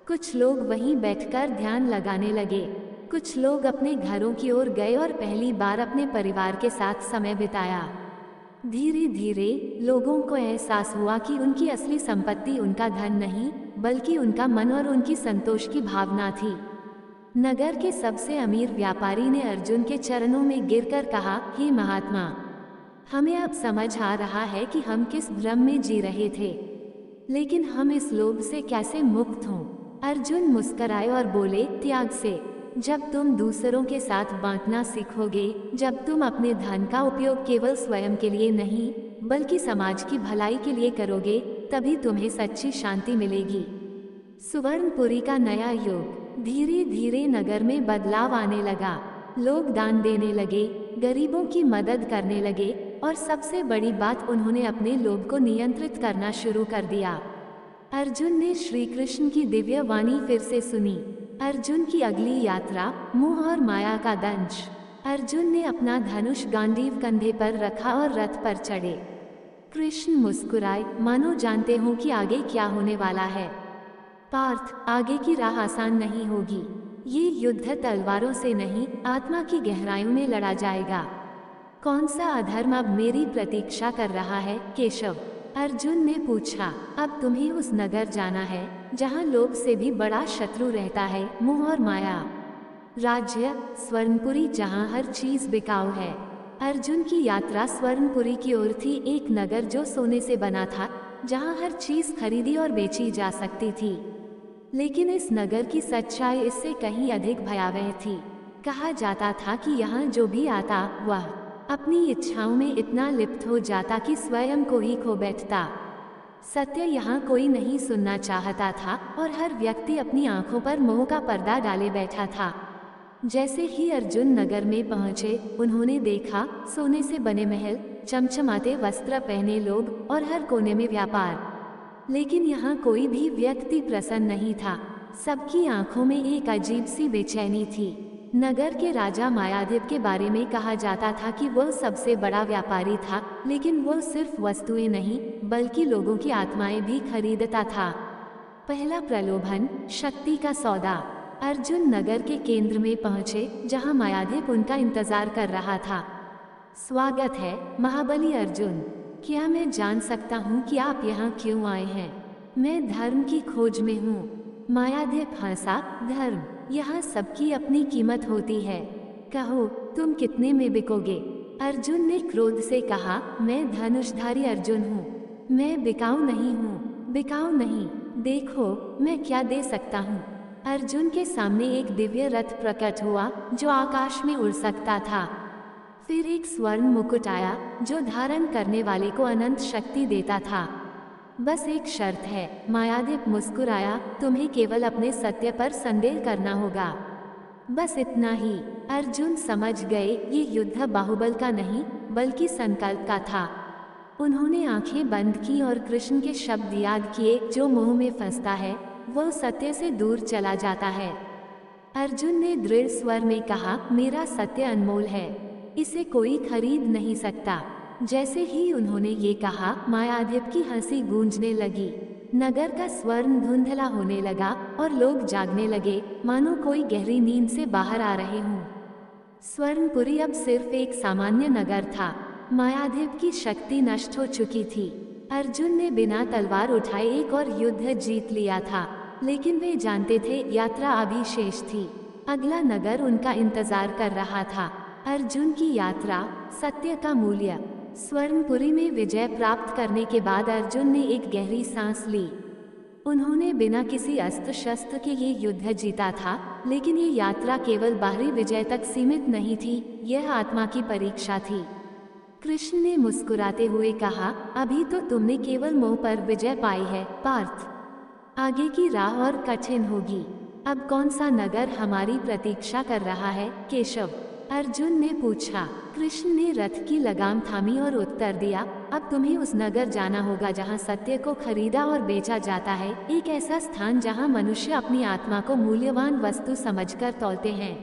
कुछ लोग वहीं बैठकर ध्यान लगाने लगे, कुछ लोग अपने घरों की ओर गए और पहली बार अपने परिवार के साथ समय बिताया। धीरे धीरे लोगों को एहसास हुआ कि उनकी असली संपत्ति उनका धन नहीं बल्कि उनका मन और उनकी संतोष की भावना थी। नगर के सबसे अमीर व्यापारी ने अर्जुन के चरणों में गिरकर कहा, हे महात्मा, हमें अब समझ आ रहा है कि हम किस भ्रम में जी रहे थे, लेकिन हम इस लोभ से कैसे मुक्त हों? अर्जुन मुस्कराए और बोले, त्याग से। जब तुम दूसरों के साथ बांटना सीखोगे, जब तुम अपने धन का उपयोग केवल स्वयं के लिए नहीं बल्कि समाज की भलाई के लिए करोगे, तभी तुम्हें सच्ची शांति मिलेगी। सुवर्णपुरी का नया युग। धीरे धीरे नगर में बदलाव आने लगा। लोग दान देने लगे, गरीबों की मदद करने लगे और सबसे बड़ी बात, उन्होंने अपने लोभ को नियंत्रित करना शुरू कर दिया। अर्जुन ने श्री कृष्ण की दिव्य वाणी फिर से सुनी। अर्जुन की अगली यात्रा, मोह और माया का दंश। अर्जुन ने अपना धनुष गांडीव कंधे पर रखा और रथ पर चढ़े। कृष्ण मुस्कुराए, मानो जानते हो कि आगे क्या होने वाला है। पार्थ, आगे की राह आसान नहीं होगी। ये युद्ध तलवारों से नहीं, आत्मा की गहराइयों में लड़ा जाएगा। कौन सा अधर्म अब मेरी प्रतीक्षा कर रहा है केशव? अर्जुन ने पूछा। अब तुम्हें उस नगर जाना है जहाँ लोभ से भी बड़ा शत्रु रहता है, मोह और माया। राज्य स्वर्णपुरी, जहाँ हर चीज बिकाऊ है। अर्जुन की यात्रा स्वर्णपुरी की ओर थी, एक नगर जो सोने से बना था, जहाँ हर चीज खरीदी और बेची जा सकती थी। लेकिन इस नगर की सच्चाई इससे कहीं अधिक भयावह थी। कहा जाता था कि यहाँ जो भी आता वह अपनी इच्छाओं में इतना लिप्त हो जाता कि स्वयं को ही खो बैठता। सत्य यहाँ कोई नहीं सुनना चाहता था और हर व्यक्ति अपनी आंखों पर मोह का पर्दा डाले बैठा था। जैसे ही अर्जुन नगर में पहुंचे, उन्होंने देखा सोने से बने महल, चमचमाते वस्त्र पहने लोग और हर कोने में व्यापार। लेकिन यहाँ कोई भी व्यक्ति प्रसन्न नहीं था। सबकी आंखों में एक अजीब सी बेचैनी थी। नगर के राजा मायादेव के बारे में कहा जाता था कि वह सबसे बड़ा व्यापारी था, लेकिन वह सिर्फ वस्तुएं नहीं बल्कि लोगों की आत्माएं भी खरीदता था। पहला प्रलोभन, शक्ति का सौदा। अर्जुन नगर के केंद्र में पहुंचे, जहां मायादेव उनका इंतजार कर रहा था। स्वागत है महाबली अर्जुन, क्या मैं जान सकता हूं कि आप यहाँ क्यों आए हैं? मैं धर्म की खोज में हूँ। मायादेव हंसा। धर्म? यहाँ सबकी अपनी कीमत होती है। कहो तुम कितने में बिकोगे? अर्जुन ने क्रोध से कहा। मैं धनुषधारी अर्जुन हूँ, मैं बिकाऊ नहीं हूँ। बिकाऊ नहीं? देखो मैं क्या दे सकता हूँ। अर्जुन के सामने एक दिव्य रथ प्रकट हुआ जो आकाश में उड़ सकता था। फिर एक स्वर्ण मुकुट आया जो धारण करने वाले को अनंत शक्ति देता था। बस एक शर्त है, मायादेव मुस्कुराया, तुम्हें केवल अपने सत्य पर संदेह करना होगा। बस इतना ही। अर्जुन समझ गए ये युद्ध बाहुबल का नहीं बल्कि संकल्प का था। उन्होंने आंखें बंद की और कृष्ण के शब्द याद किए, जो मोह में फंसता है वह सत्य से दूर चला जाता है। अर्जुन ने दृढ़ स्वर में कहा, मेरा सत्य अनमोल है, इसे कोई खरीद नहीं सकता। जैसे ही उन्होंने ये कहा, मायादेव की हंसी गूंजने लगी। नगर का स्वर्ण धुंधला होने लगा और लोग जागने लगे, मानो कोई गहरी नींद से बाहर आ रहे हों। स्वर्णपुरी अब सिर्फ एक सामान्य नगर था। मायादेव की शक्ति नष्ट हो चुकी थी। अर्जुन ने बिना तलवार उठाए एक और युद्ध जीत लिया था, लेकिन वे जानते थे यात्रा अभी शेष थी। अगला नगर उनका इंतजार कर रहा था। अर्जुन की यात्रा, सत्य का मूल्य। स्वर्णपुरी में विजय प्राप्त करने के बाद अर्जुन ने एक गहरी सांस ली। उन्होंने बिना किसी अस्त्र शस्त्र के ये युद्ध जीता था, लेकिन ये यात्रा केवल बाहरी विजय तक सीमित नहीं थी, यह आत्मा की परीक्षा थी। कृष्ण ने मुस्कुराते हुए कहा, अभी तो तुमने केवल मोह पर विजय पाई है पार्थ, आगे की राह और कठिन होगी। अब कौन सा नगर हमारी प्रतीक्षा कर रहा है केशव? अर्जुन ने पूछा। कृष्ण ने रथ की लगाम थामी और उत्तर दिया, अब तुम्हें उस नगर जाना होगा जहाँ सत्य को खरीदा और बेचा जाता है, एक ऐसा स्थान जहाँ मनुष्य अपनी आत्मा को मूल्यवान वस्तु समझकर तौलते हैं।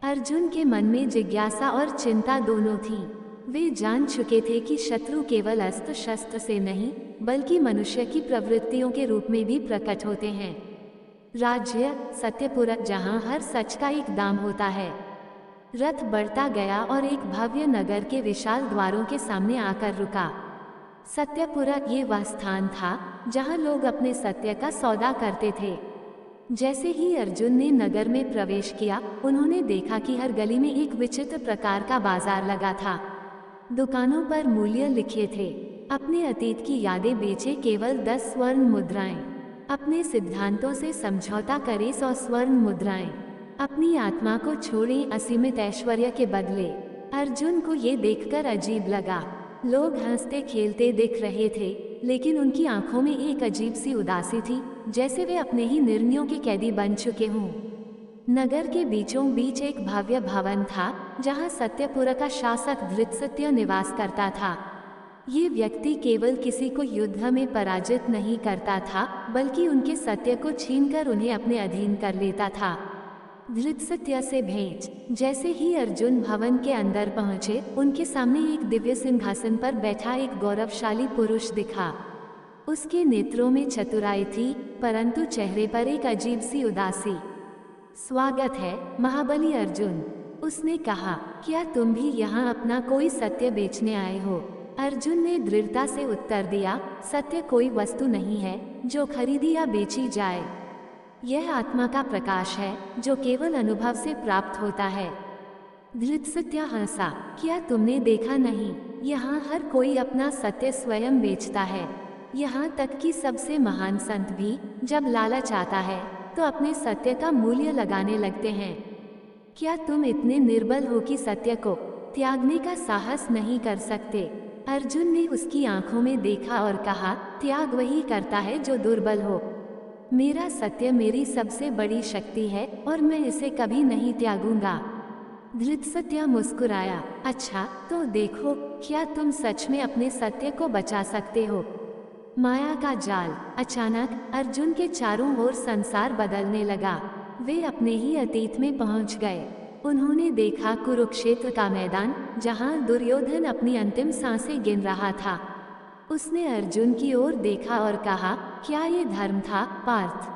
अर्जुन के मन में जिज्ञासा और चिंता दोनों थी। वे जान चुके थे कि शत्रु केवल अस्त्र शस्त्र से नहीं बल्कि मनुष्य की प्रवृत्तियों के रूप में भी प्रकट होते हैं। राज्य सत्यपुर, जहाँ हर सच का एक दाम होता है। रथ बढ़ता गया और एक भव्य नगर के विशाल द्वारों के सामने आकर रुका। सत्यपुरा ये वह स्थान था जहां लोग अपने सत्य का सौदा करते थे। जैसे ही अर्जुन ने नगर में प्रवेश किया, उन्होंने देखा कि हर गली में एक विचित्र प्रकार का बाजार लगा था। दुकानों पर मूल्य लिखे थे। अपने अतीत की यादें बेचे केवल 10 स्वर्ण मुद्राएं, अपने सिद्धांतों से समझौता करे 100 स्वर्ण मुद्राएं, अपनी आत्मा को छोड़े असीमित ऐश्वर्य के बदले। अर्जुन को ये देखकर अजीब लगा। लोग हंसते खेलते दिख रहे थे, लेकिन उनकी आंखों में एक अजीब सी उदासी थी, जैसे वे अपने ही निर्णयों के कैदी बन चुके हों। नगर के बीचों बीच एक भव्य भवन था, जहां सत्यपुरा का शासक धृतराष्ट्र निवास करता था। ये व्यक्ति केवल किसी को युद्ध में पराजित नहीं करता था, बल्कि उनके सत्य को छीनकर उन्हें अपने अधीन कर लेता था। धृतराष्ट्र से भेंट। जैसे ही अर्जुन भवन के अंदर पहुंचे, उनके सामने एक दिव्य सिंहासन पर बैठा एक गौरवशाली पुरुष दिखा। उसके नेत्रों में चतुराई थी, परंतु चेहरे पर एक अजीब सी उदासी। स्वागत है महाबली अर्जुन, उसने कहा, क्या तुम भी यहाँ अपना कोई सत्य बेचने आए हो? अर्जुन ने दृढ़ता से उत्तर दिया, सत्य कोई वस्तु नहीं है जो खरीदी या बेची जाए। यह आत्मा का प्रकाश है जो केवल अनुभव से प्राप्त होता है। धृतराष्ट्र हंसा, क्या तुमने देखा नहीं, यहाँ हर कोई अपना सत्य स्वयं बेचता है। यहाँ तक कि सबसे महान संत भी जब लालच आता है तो अपने सत्य का मूल्य लगाने लगते हैं। क्या तुम इतने निर्बल हो कि सत्य को त्यागने का साहस नहीं कर सकते? अर्जुन ने उसकी आंखों में देखा और कहा, त्याग वही करता है जो दुर्बल हो। मेरा सत्य मेरी सबसे बड़ी शक्ति है और मैं इसे कभी नहीं त्यागूंगा। धृतराष्ट्र मुस्कुराया, अच्छा तो देखो, क्या तुम सच में अपने सत्य को बचा सकते हो? माया का जाल। अचानक अर्जुन के चारों ओर संसार बदलने लगा। वे अपने ही अतीत में पहुंच गए। उन्होंने देखा कुरुक्षेत्र का मैदान, जहां दुर्योधन अपनी अंतिम सांसें गिन रहा था। उसने अर्जुन की ओर देखा और कहा, क्या ये धर्म था पार्थ?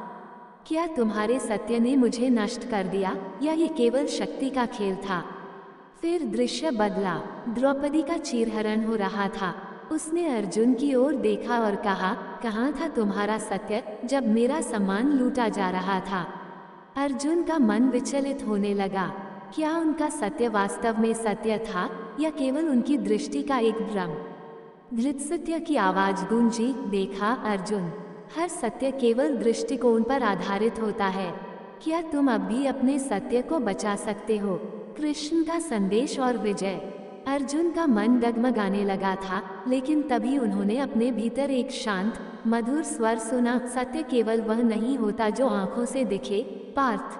क्या तुम्हारे सत्य ने मुझे नष्ट कर दिया या ये केवल शक्ति का खेल था? फिर दृश्य बदला। द्रौपदी का चीरहरण हो रहा था। उसने अर्जुन की ओर देखा और कहा, कहाँ था तुम्हारा सत्य जब मेरा सम्मान लूटा जा रहा था? अर्जुन का मन विचलित होने लगा। क्या उनका सत्य वास्तव में सत्य था या केवल उनकी दृष्टि का एक भ्रम? धृतराष्ट्र की आवाज गूंजी, देखा अर्जुन, हर सत्य केवल दृष्टिकोण पर आधारित होता है। क्या तुम अब भी अपने सत्य को बचा सकते हो? कृष्ण का संदेश और विजय। अर्जुन का मन डगमगाने लगा था, लेकिन तभी उन्होंने अपने भीतर एक शांत मधुर स्वर सुना, सत्य केवल वह नहीं होता जो आंखों से दिखे पार्थ।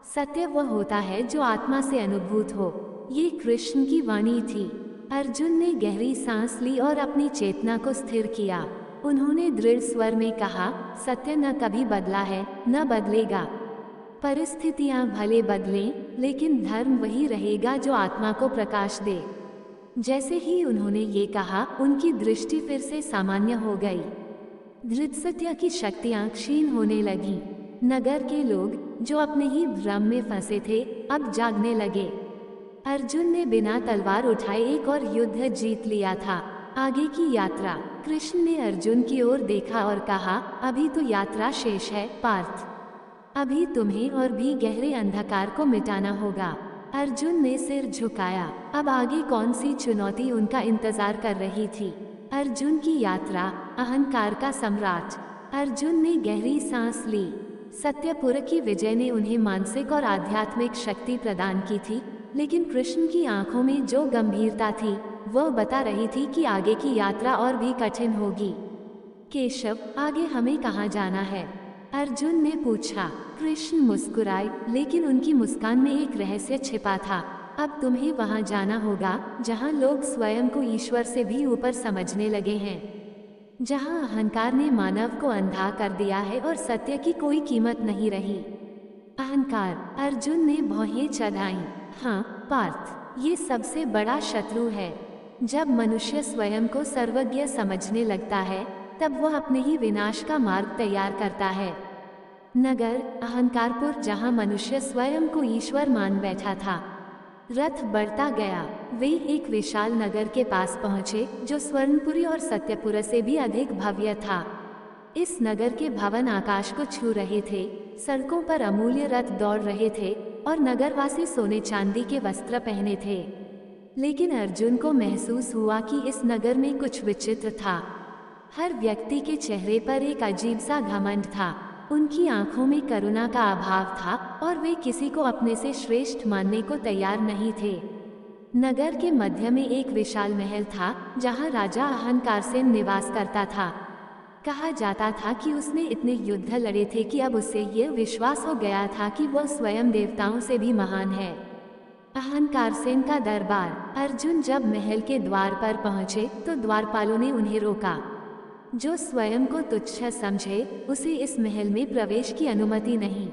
सत्य वह होता है जो आत्मा से अनुभूत हो। ये कृष्ण की वाणी थी। अर्जुन ने गहरी सांस ली और अपनी चेतना को स्थिर किया। उन्होंने दृढ़ स्वर में कहा, सत्य न कभी बदला है, न बदलेगा। परिस्थितियां भले बदलें, लेकिन धर्म वही रहेगा जो आत्मा को प्रकाश दे। जैसे ही उन्होंने ये कहा, उनकी दृष्टि फिर से सामान्य हो गई। धृतराष्ट्र की शक्तियां क्षीण होने लगीं। नगर के लोग जो अपने ही भ्रम में फंसे थे, अब जागने लगे। अर्जुन ने बिना तलवार उठाए एक और युद्ध जीत लिया था। आगे की यात्रा। कृष्ण ने अर्जुन की ओर देखा और कहा, अभी तो यात्रा शेष है पार्थ। अभी तुम्हें और भी गहरे अंधकार को मिटाना होगा। अर्जुन ने सिर झुकाया। अब आगे कौन सी चुनौती उनका इंतजार कर रही थी? अर्जुन की यात्रा, अहंकार का सम्राट। अर्जुन ने गहरी सांस ली। सत्यपुर की विजय ने उन्हें मानसिक और आध्यात्मिक शक्ति प्रदान की थी, लेकिन कृष्ण की आंखों में जो गंभीरता थी, वह बता रही थी कि आगे की यात्रा और भी कठिन होगी। केशव, आगे हमें कहाँ जाना है? अर्जुन ने पूछा। कृष्ण मुस्कुराए, लेकिन उनकी मुस्कान में एक रहस्य छिपा था। अब तुम्हें वहां जाना होगा जहां लोग स्वयं को ईश्वर से भी ऊपर समझने लगे हैं, जहां अहंकार ने मानव को अंधा कर दिया है और सत्य की कोई कीमत नहीं रही। अहंकार। अर्जुन ने भौहें चढ़ाईं। हाँ पार्थ, ये सबसे बड़ा शत्रु है। जब मनुष्य स्वयं को सर्वज्ञ समझने लगता है, तब वह अपने ही विनाश का मार्ग तैयार करता है। नगर, अहंकारपुर, जहां मनुष्य स्वयं को ईश्वर मान बैठा था। रथ बढ़ता गया। वे एक विशाल नगर के पास पहुंचे, जो स्वर्णपुरी और सत्यपुर से भी अधिक भव्य था। इस नगर के भवन आकाश को छू रहे थे। सड़कों पर अमूल्य रथ दौड़ रहे थे और नगरवासी सोने चांदी के वस्त्र पहने थे। लेकिन अर्जुन को महसूस हुआ कि इस नगर में कुछ विचित्र था। हर व्यक्ति के चेहरे पर एक अजीब सा घमंड था। उनकी आंखों में करुणा का अभाव था और वे किसी को अपने से श्रेष्ठ मानने को तैयार नहीं थे। नगर के मध्य में एक विशाल महल था, जहां राजा अहंकारसेन निवास करता था। कहा जाता था कि उसने इतने युद्ध लड़े थे कि अब उसे यह विश्वास हो गया था कि वह स्वयं देवताओं से भी महान है। अहंकारसेन का दरबार। अर्जुन जब महल के द्वार पर पहुंचे तो द्वारपालों ने उन्हें रोका। जो स्वयं को तुच्छ समझे, उसे इस महल में प्रवेश की अनुमति नहीं।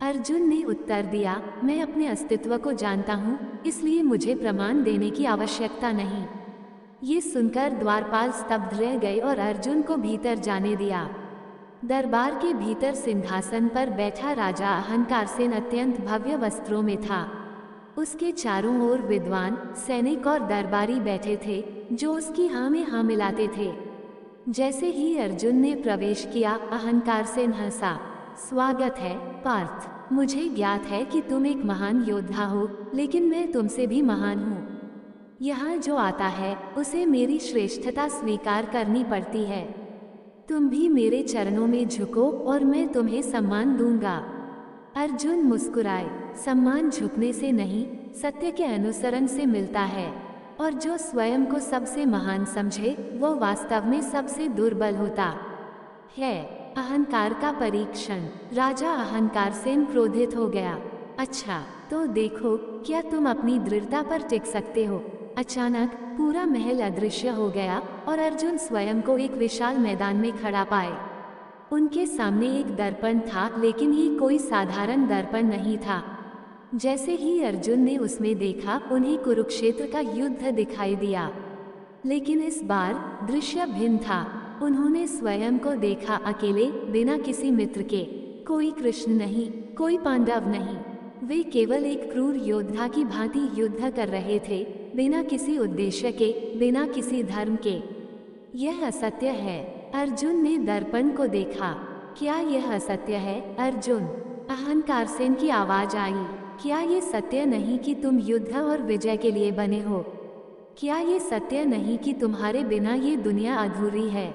अर्जुन ने उत्तर दिया, मैं अपने अस्तित्व को जानता हूँ, इसलिए मुझे प्रमाण देने की आवश्यकता नहीं। ये सुनकर द्वारपाल स्तब्ध रह गए और अर्जुन को भीतर जाने दिया। दरबार के भीतर सिंहासन पर बैठा राजा अहंकारसेन अत्यंत भव्य वस्त्रों में था। उसके चारों ओर विद्वान, सैनिक और दरबारी बैठे थे जो उसकी हाँ में हाँ मिलाते थे। जैसे ही अर्जुन ने प्रवेश किया, अहंकार से हंसा। स्वागत है पार्थ, मुझे ज्ञात है कि तुम एक महान योद्धा हो, लेकिन मैं तुमसे भी महान हूँ। यहाँ जो आता है उसे मेरी श्रेष्ठता स्वीकार करनी पड़ती है। तुम भी मेरे चरणों में झुको और मैं तुम्हें सम्मान दूंगा। अर्जुन मुस्कुराए। सम्मान झुकने से नहीं, सत्य के अनुसरण से मिलता है, और जो स्वयं को सबसे महान समझे वो वास्तव में सबसे दुर्बल होता है। अहंकार का परीक्षण। राजा अहंकार से क्रोधित हो गया। अच्छा तो देखो, क्या तुम अपनी दृढ़ता पर टिक सकते हो? अचानक पूरा महल अदृश्य हो गया और अर्जुन स्वयं को एक विशाल मैदान में खड़ा पाए। उनके सामने एक दर्पण था, लेकिन ये कोई साधारण दर्पण नहीं था। जैसे ही अर्जुन ने उसमें देखा, उन्हें कुरुक्षेत्र का युद्ध दिखाई दिया। लेकिन इस बार दृश्य भिन्न था। उन्होंने स्वयं को देखा अकेले, बिना किसी मित्र के। कोई कृष्ण नहीं, कोई पांडव नहीं। वे केवल एक क्रूर योद्धा की भांति युद्ध कर रहे थे, बिना किसी उद्देश्य के, बिना किसी धर्म के। यह असत्य है। अर्जुन ने दर्पण को देखा। क्या यह असत्य है अर्जुन? अहंकार सेन की आवाज आई। क्या ये सत्य नहीं कि तुम युद्ध और विजय के लिए बने हो? क्या ये सत्य नहीं कि तुम्हारे बिना ये दुनिया अधूरी है?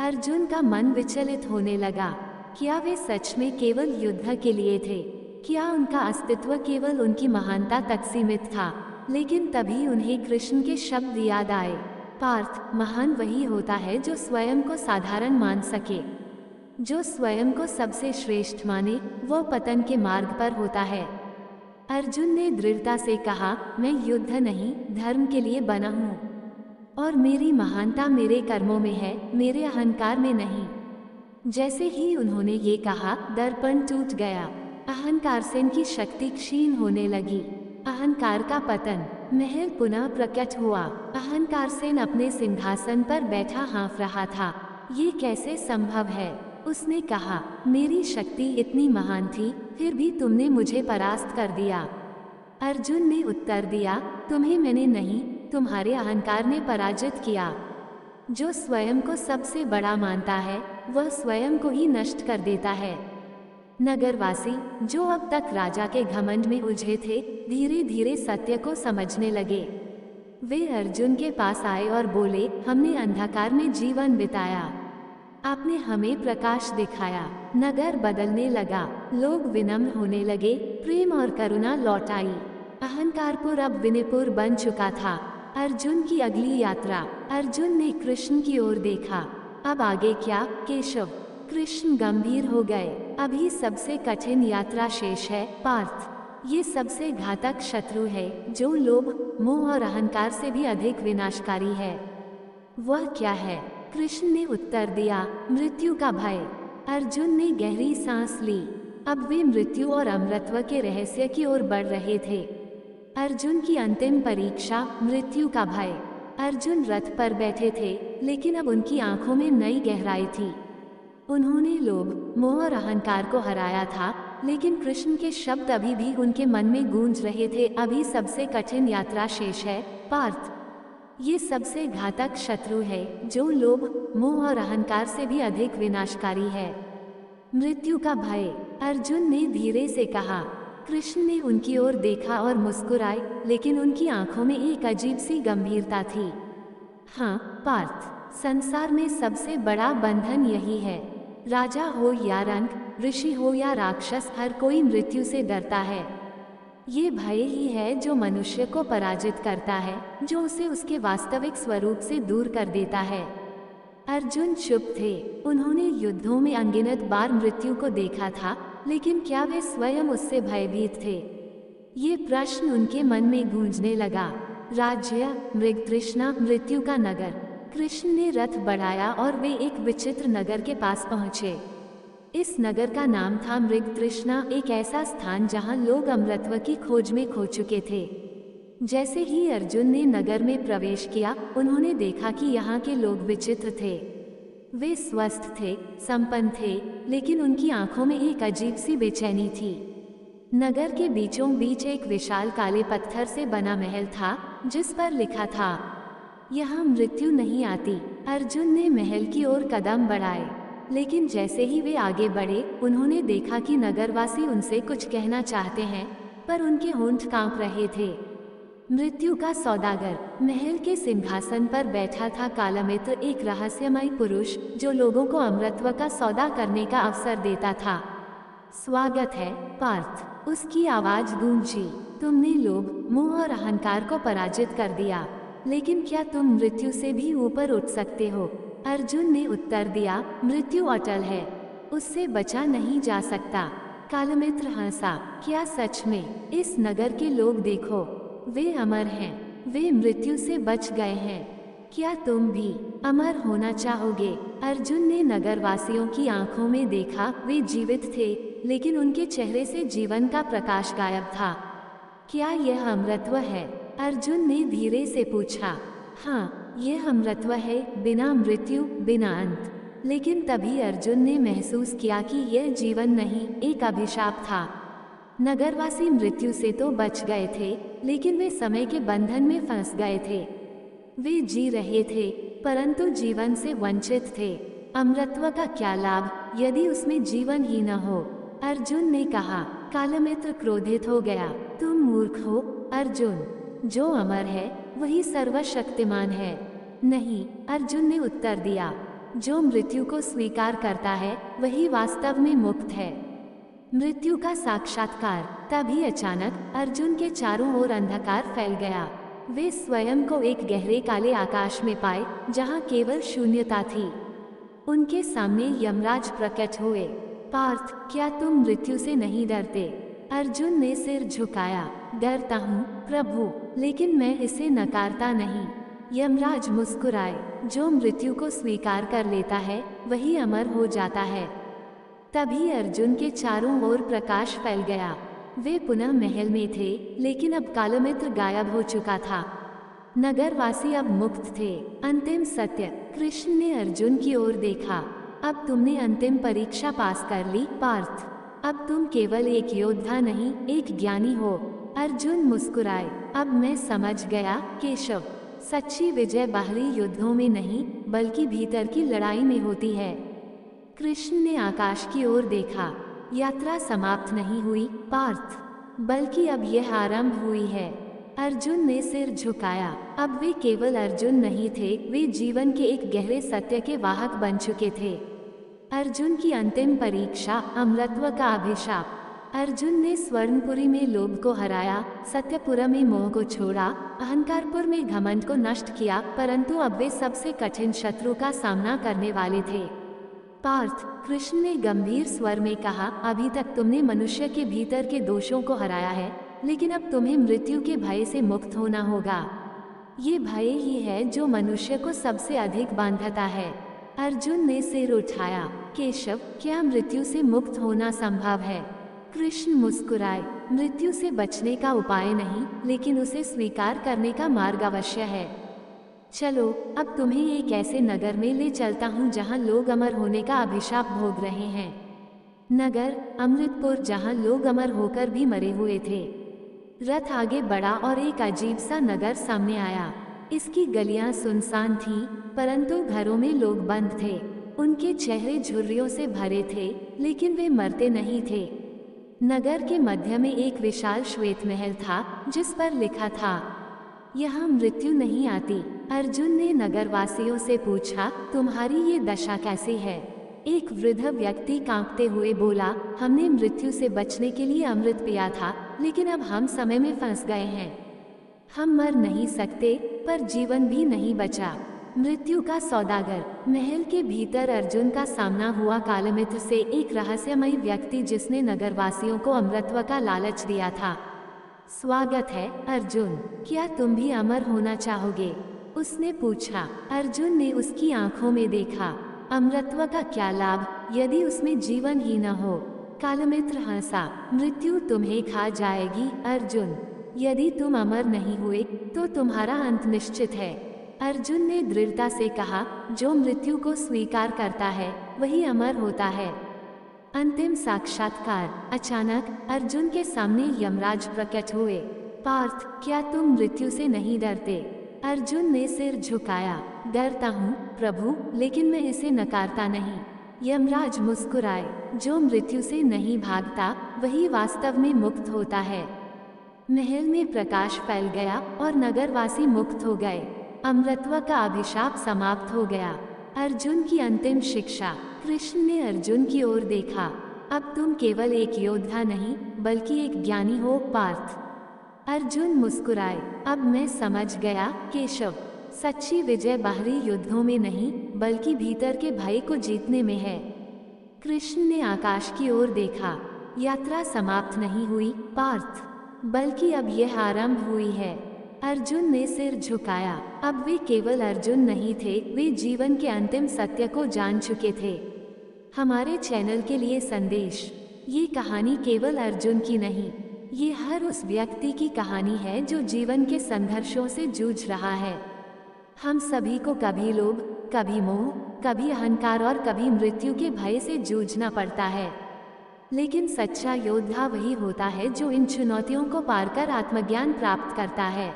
अर्जुन का मन विचलित होने लगा। क्या वे सच में केवल युद्ध के लिए थे? क्या उनका अस्तित्व केवल उनकी महानता तक सीमित था? लेकिन तभी उन्हें कृष्ण के शब्द याद आए। पार्थ, महान वही होता है जो स्वयं को साधारण मान सके। जो स्वयं को सबसे श्रेष्ठ माने वो पतन के मार्ग पर होता है। अर्जुन ने दृढ़ता से कहा, मैं युद्ध नहीं, धर्म के लिए बना हूँ, और मेरी महानता मेरे कर्मों में है, मेरे अहंकार में नहीं। जैसे ही उन्होंने ये कहा, दर्पण टूट गया। अहंकार सेन की शक्ति क्षीण होने लगी। अहंकार का पतन। महल पुनः प्रकट हुआ। अहंकार सेन अपने सिंहासन पर बैठा हाँफ रहा था। ये कैसे संभव है? उसने कहा, मेरी शक्ति इतनी महान थी, फिर भी तुमने मुझे परास्त कर दिया। अर्जुन ने उत्तर दिया, तुम्हें मैंने नहीं, तुम्हारे अहंकार ने पराजित किया। जो स्वयं को सबसे बड़ा मानता है वह स्वयं को ही नष्ट कर देता है। नगरवासी, जो अब तक राजा के घमंड में उलझे थे, धीरे धीरे सत्य को समझने लगे। वे अर्जुन के पास आए और बोले, हमने अंधकार में जीवन बिताया, आपने हमें प्रकाश दिखाया। नगर बदलने लगा, लोग विनम्र होने लगे, प्रेम और करुणा लौट आई। अहंकारपुर अब विनयपुर बन चुका था। अर्जुन की अगली यात्रा। अर्जुन ने कृष्ण की ओर देखा। अब आगे क्या केशव? कृष्ण गंभीर हो गए। अभी सबसे कठिन यात्रा शेष है पार्थ। ये सबसे घातक शत्रु है जो लोभ, मोह और अहंकार से भी अधिक विनाशकारी है। वह क्या है? कृष्ण ने उत्तर दिया, मृत्यु का भय। अर्जुन ने गहरी सांस ली। अब वे मृत्यु और अमरत्व के रहस्य की ओर बढ़ रहे थे। अर्जुन की अंतिम परीक्षा, मृत्यु का भय। अर्जुन रथ पर बैठे थे, लेकिन अब उनकी आंखों में नई गहराई थी। उन्होंने लोभ, मोह और अहंकार को हराया था, लेकिन कृष्ण के शब्द अभी भी उनके मन में गूंज रहे थे। अभी सबसे कठिन यात्रा शेष है पार्थ। ये सबसे घातक शत्रु है जो लोभ, मोह और अहंकार से भी अधिक विनाशकारी है। मृत्यु का भय। अर्जुन ने धीरे से कहा। कृष्ण ने उनकी ओर देखा और मुस्कुराए, लेकिन उनकी आंखों में एक अजीब सी गंभीरता थी। हाँ पार्थ, संसार में सबसे बड़ा बंधन यही है। राजा हो या रंक, ऋषि हो या राक्षस, हर कोई मृत्यु से डरता है। ये भय ही है जो मनुष्य को पराजित करता है, जो उसे उसके वास्तविक स्वरूप से दूर कर देता है। अर्जुन चुप थे। उन्होंने युद्धों में अनगिनत बार मृत्यु को देखा था, लेकिन क्या वे स्वयं उससे भयभीत थे? ये प्रश्न उनके मन में गूंजने लगा। राज्य, मृग तृष्णा, मृत्यु का नगर। कृष्ण ने रथ बढ़ाया और वे एक विचित्र नगर के पास पहुंचे। इस नगर का नाम था मृग तृष्णा, एक ऐसा स्थान जहां लोग अमरत्व की खोज में खो चुके थे। जैसे ही अर्जुन ने नगर में प्रवेश किया, उन्होंने देखा कि यहाँ के लोग विचित्र थे। वे स्वस्थ थे, संपन्न थे, लेकिन उनकी आंखों में एक अजीब सी बेचैनी थी। नगर के बीचों बीच एक विशाल काले पत्थर से बना महल था, जिस पर लिखा था, यहाँ मृत्यु नहीं आती। अर्जुन ने महल की ओर कदम बढ़ाए, लेकिन जैसे ही वे आगे बढ़े, उन्होंने देखा कि नगरवासी उनसे कुछ कहना चाहते हैं, पर उनके होंठ कांप रहे थे। मृत्यु का सौदागर। महल के सिंहासन पर बैठा था कालमित्र, एक रहस्यमय पुरुष जो लोगों को अमृतत्व का सौदा करने का अवसर देता था। स्वागत है पार्थ, उसकी आवाज गूंजी। तुमने लोभ, मोह और अहंकार को पराजित कर दिया, लेकिन क्या तुम मृत्यु से भी ऊपर उठ सकते हो? अर्जुन ने उत्तर दिया, मृत्यु अटल है, उससे बचा नहीं जा सकता। कालमित्र हंसा, क्या सच में? इस नगर के लोग देखो, वे अमर हैं, वे मृत्यु से बच गए हैं। क्या तुम भी अमर होना चाहोगे? अर्जुन ने नगरवासियों की आंखों में देखा, वे जीवित थे, लेकिन उनके चेहरे से जीवन का प्रकाश गायब था। क्या यह अमरत्व है? अर्जुन ने धीरे से पूछा। हाँ, यह अमरत्व है, बिना मृत्यु, बिना अंत। लेकिन तभी अर्जुन ने महसूस किया कि यह जीवन नहीं, एक अभिशाप था। नगरवासी मृत्यु से तो बच गए थे, लेकिन वे समय के बंधन में फंस गए थे। वे जी रहे थे, परंतु जीवन से वंचित थे। अमरत्व का क्या लाभ, यदि उसमें जीवन ही न हो? अर्जुन ने कहा। कालमित्र क्रोधित हो गया, तुम मूर्ख हो अर्जुन, जो अमर है वही सर्वशक्तिमान है। नहीं, अर्जुन ने उत्तर दिया, जो मृत्यु को स्वीकार करता है वही वास्तव में मुक्त है। मृत्यु का साक्षात्कार। तभी अचानक अर्जुन के चारों ओर अंधकार फैल गया। वे स्वयं को एक गहरे काले आकाश में पाए, जहां केवल शून्यता थी। उनके सामने यमराज प्रकट हुए। पार्थ, क्या तुम मृत्यु से नहीं डरते? अर्जुन ने सिर झुकाया, डरता हूँ प्रभु, लेकिन मैं इसे नकारता नहीं। यमराज मुस्कुराए, जो मृत्यु को स्वीकार कर लेता है वही अमर हो जाता है। तभी अर्जुन के चारों ओर प्रकाश फैल गया। वे पुनः महल में थे, लेकिन अब कालमित्र गायब हो चुका था। नगरवासी अब मुक्त थे। अंतिम सत्य। कृष्ण ने अर्जुन की ओर देखा, अब तुमने अंतिम परीक्षा पास कर ली पार्थ। अब तुम केवल एक योद्धा नहीं, एक ज्ञानी हो। अर्जुन मुस्कुराए, अब मैं समझ गया केशव, सच्ची विजय बाहरी युद्धों में नहीं, बल्कि भीतर की लड़ाई में होती है। कृष्ण ने आकाश की ओर देखा, यात्रा समाप्त नहीं हुई पार्थ, बल्कि अब यह आरंभ हुई है। अर्जुन ने सिर झुकाया। अब वे केवल अर्जुन नहीं थे, वे जीवन के एक गहरे सत्य के वाहक बन चुके थे। अर्जुन की अंतिम परीक्षा, अमरत्व का अभिशाप। अर्जुन ने स्वर्णपुरी में लोभ को हराया, सत्यपुरा में मोह को छोड़ा, अहंकारपुर में घमंड को नष्ट किया, परंतु अब वे सबसे कठिन शत्रु का सामना करने वाले थे। पार्थ, कृष्ण ने गंभीर स्वर में कहा, अभी तक तुमने मनुष्य के भीतर के दोषों को हराया है, लेकिन अब तुम्हें मृत्यु के भय से मुक्त होना होगा। ये भय ही है जो मनुष्य को सबसे अधिक बांधता है। अर्जुन ने सिर उठाया, केशव, क्या मृत्यु से मुक्त होना संभव है? कृष्ण मुस्कुराए, मृत्यु से बचने का उपाय नहीं, लेकिन उसे स्वीकार करने का मार्ग अवश्य है। चलो, अब तुम्हें एक ऐसे नगर में ले चलता हूँ जहाँ लोग अमर होने का अभिशाप भोग रहे हैं। नगर अमृतपुर, जहाँ लोग अमर होकर भी मरे हुए थे। रथ आगे बढ़ा और एक अजीब सा नगर सामने आया। इसकी गलियां सुनसान थीं, परंतु घरों में लोग बंद थे। उनके चेहरे झुर्रियों से भरे थे, लेकिन वे मरते नहीं थे। नगर के मध्य में एक विशाल श्वेत महल था, जिस पर लिखा था, यहाँ मृत्यु नहीं आती। अर्जुन ने नगरवासियों से पूछा, तुम्हारी ये दशा कैसी है? एक वृद्ध व्यक्ति कांपते हुए बोला, हमने मृत्यु से बचने के लिए अमृत पिया था, लेकिन अब हम समय में फंस गए हैं। हम मर नहीं सकते, पर जीवन भी नहीं बचा। मृत्यु का सौदागर। महल के भीतर अर्जुन का सामना हुआ कालमित्र से, एक रहस्यमय व्यक्ति जिसने नगरवासियों को अमृतत्व का लालच दिया था। स्वागत है अर्जुन, क्या तुम भी अमर होना चाहोगे? उसने पूछा। अर्जुन ने उसकी आंखों में देखा। अमरत्व का क्या लाभ, यदि उसमें जीवन ही न हो? कालमित्र हंसा, मृत्यु तुम्हें खा जाएगी अर्जुन। यदि तुम अमर नहीं हुए तो तुम्हारा अंत निश्चित है। अर्जुन ने दृढ़ता से कहा, जो मृत्यु को स्वीकार करता है वही अमर होता है। अंतिम साक्षात्कार। अचानक अर्जुन के सामने यमराज प्रकट हुए। पार्थ, क्या तुम मृत्यु से नहीं डरते? अर्जुन ने सिर झुकाया। डरता हूँ प्रभु, लेकिन मैं इसे नकारता नहीं। यमराज मुस्कुराए। जो मृत्यु से नहीं भागता वही वास्तव में मुक्त होता है। महल में प्रकाश फैल गया और नगरवासी मुक्त हो गए। अमृतत्व का अभिशाप समाप्त हो गया। अर्जुन की अंतिम शिक्षा। कृष्ण ने अर्जुन की ओर देखा। अब तुम केवल एक योद्धा नहीं बल्कि एक ज्ञानी हो पार्थ। अर्जुन मुस्कुराए। अब मैं समझ गया केशव, सच्ची विजय बाहरी युद्धों में नहीं बल्कि भीतर के भय को जीतने में है। कृष्ण ने आकाश की ओर देखा। यात्रा समाप्त नहीं हुई पार्थ, बल्कि अब यह आरंभ हुई है। अर्जुन ने सिर झुकाया। अब वे केवल अर्जुन नहीं थे, वे जीवन के अंतिम सत्य को जान चुके थे। हमारे चैनल के लिए संदेश। ये कहानी केवल अर्जुन की नहीं, ये हर उस व्यक्ति की कहानी है जो जीवन के संघर्षों से जूझ रहा है। हम सभी को कभी लोभ, कभी मोह, कभी अहंकार और कभी मृत्यु के भय से जूझना पड़ता है। लेकिन सच्चा योद्धा वही होता है जो इन चुनौतियों को पार कर आत्मज्ञान प्राप्त करता है।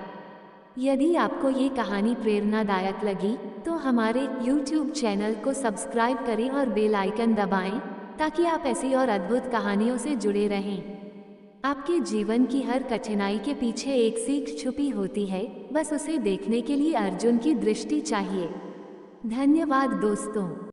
यदि आपको ये कहानी प्रेरणादायक लगी तो हमारे YouTube चैनल को सब्सक्राइब करें और बेल आइकन दबाएं ताकि आप ऐसी और अद्भुत कहानियों से जुड़े रहें। आपके जीवन की हर कठिनाई के पीछे एक सीख छुपी होती है, बस उसे देखने के लिए अर्जुन की दृष्टि चाहिए। धन्यवाद दोस्तों।